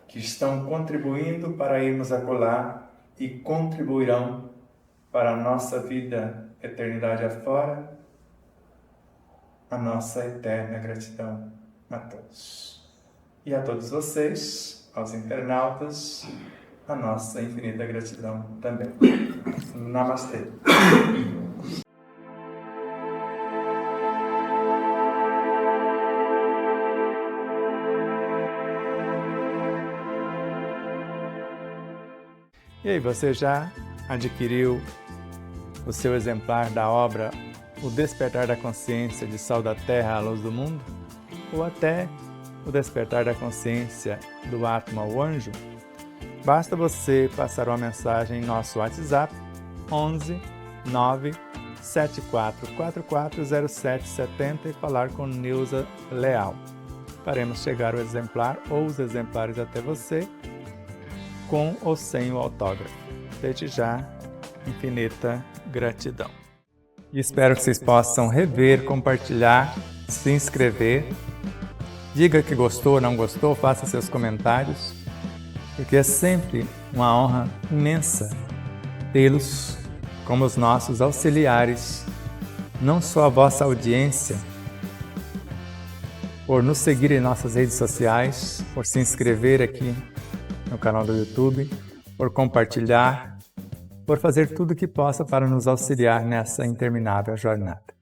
que estão contribuindo para irmos acolá e contribuirão para a nossa vida, eternidade afora, a nossa eterna gratidão a todos. E a todos vocês, aos internautas, a nossa infinita gratidão também. Namastê. E aí, você já adquiriu o seu exemplar da obra O Despertar da Consciência de Sal da Terra à Luz do Mundo? Ou até O Despertar da Consciência do Atma ao Anjo? Basta você passar uma mensagem em nosso WhatsApp 11 9 74440770 e falar com Nilza Leal. Faremos chegar o exemplar ou os exemplares até você, com ou sem o autógrafo. Desde já, infinita gratidão. E espero que vocês possam rever, compartilhar, se inscrever. Diga que gostou ou não gostou, faça seus comentários, porque é sempre uma honra imensa tê-los como os nossos auxiliares, não só a vossa audiência, por nos seguir em nossas redes sociais, por se inscrever aqui no canal do YouTube, por compartilhar, por fazer tudo o que possa para nos auxiliar nessa interminável jornada.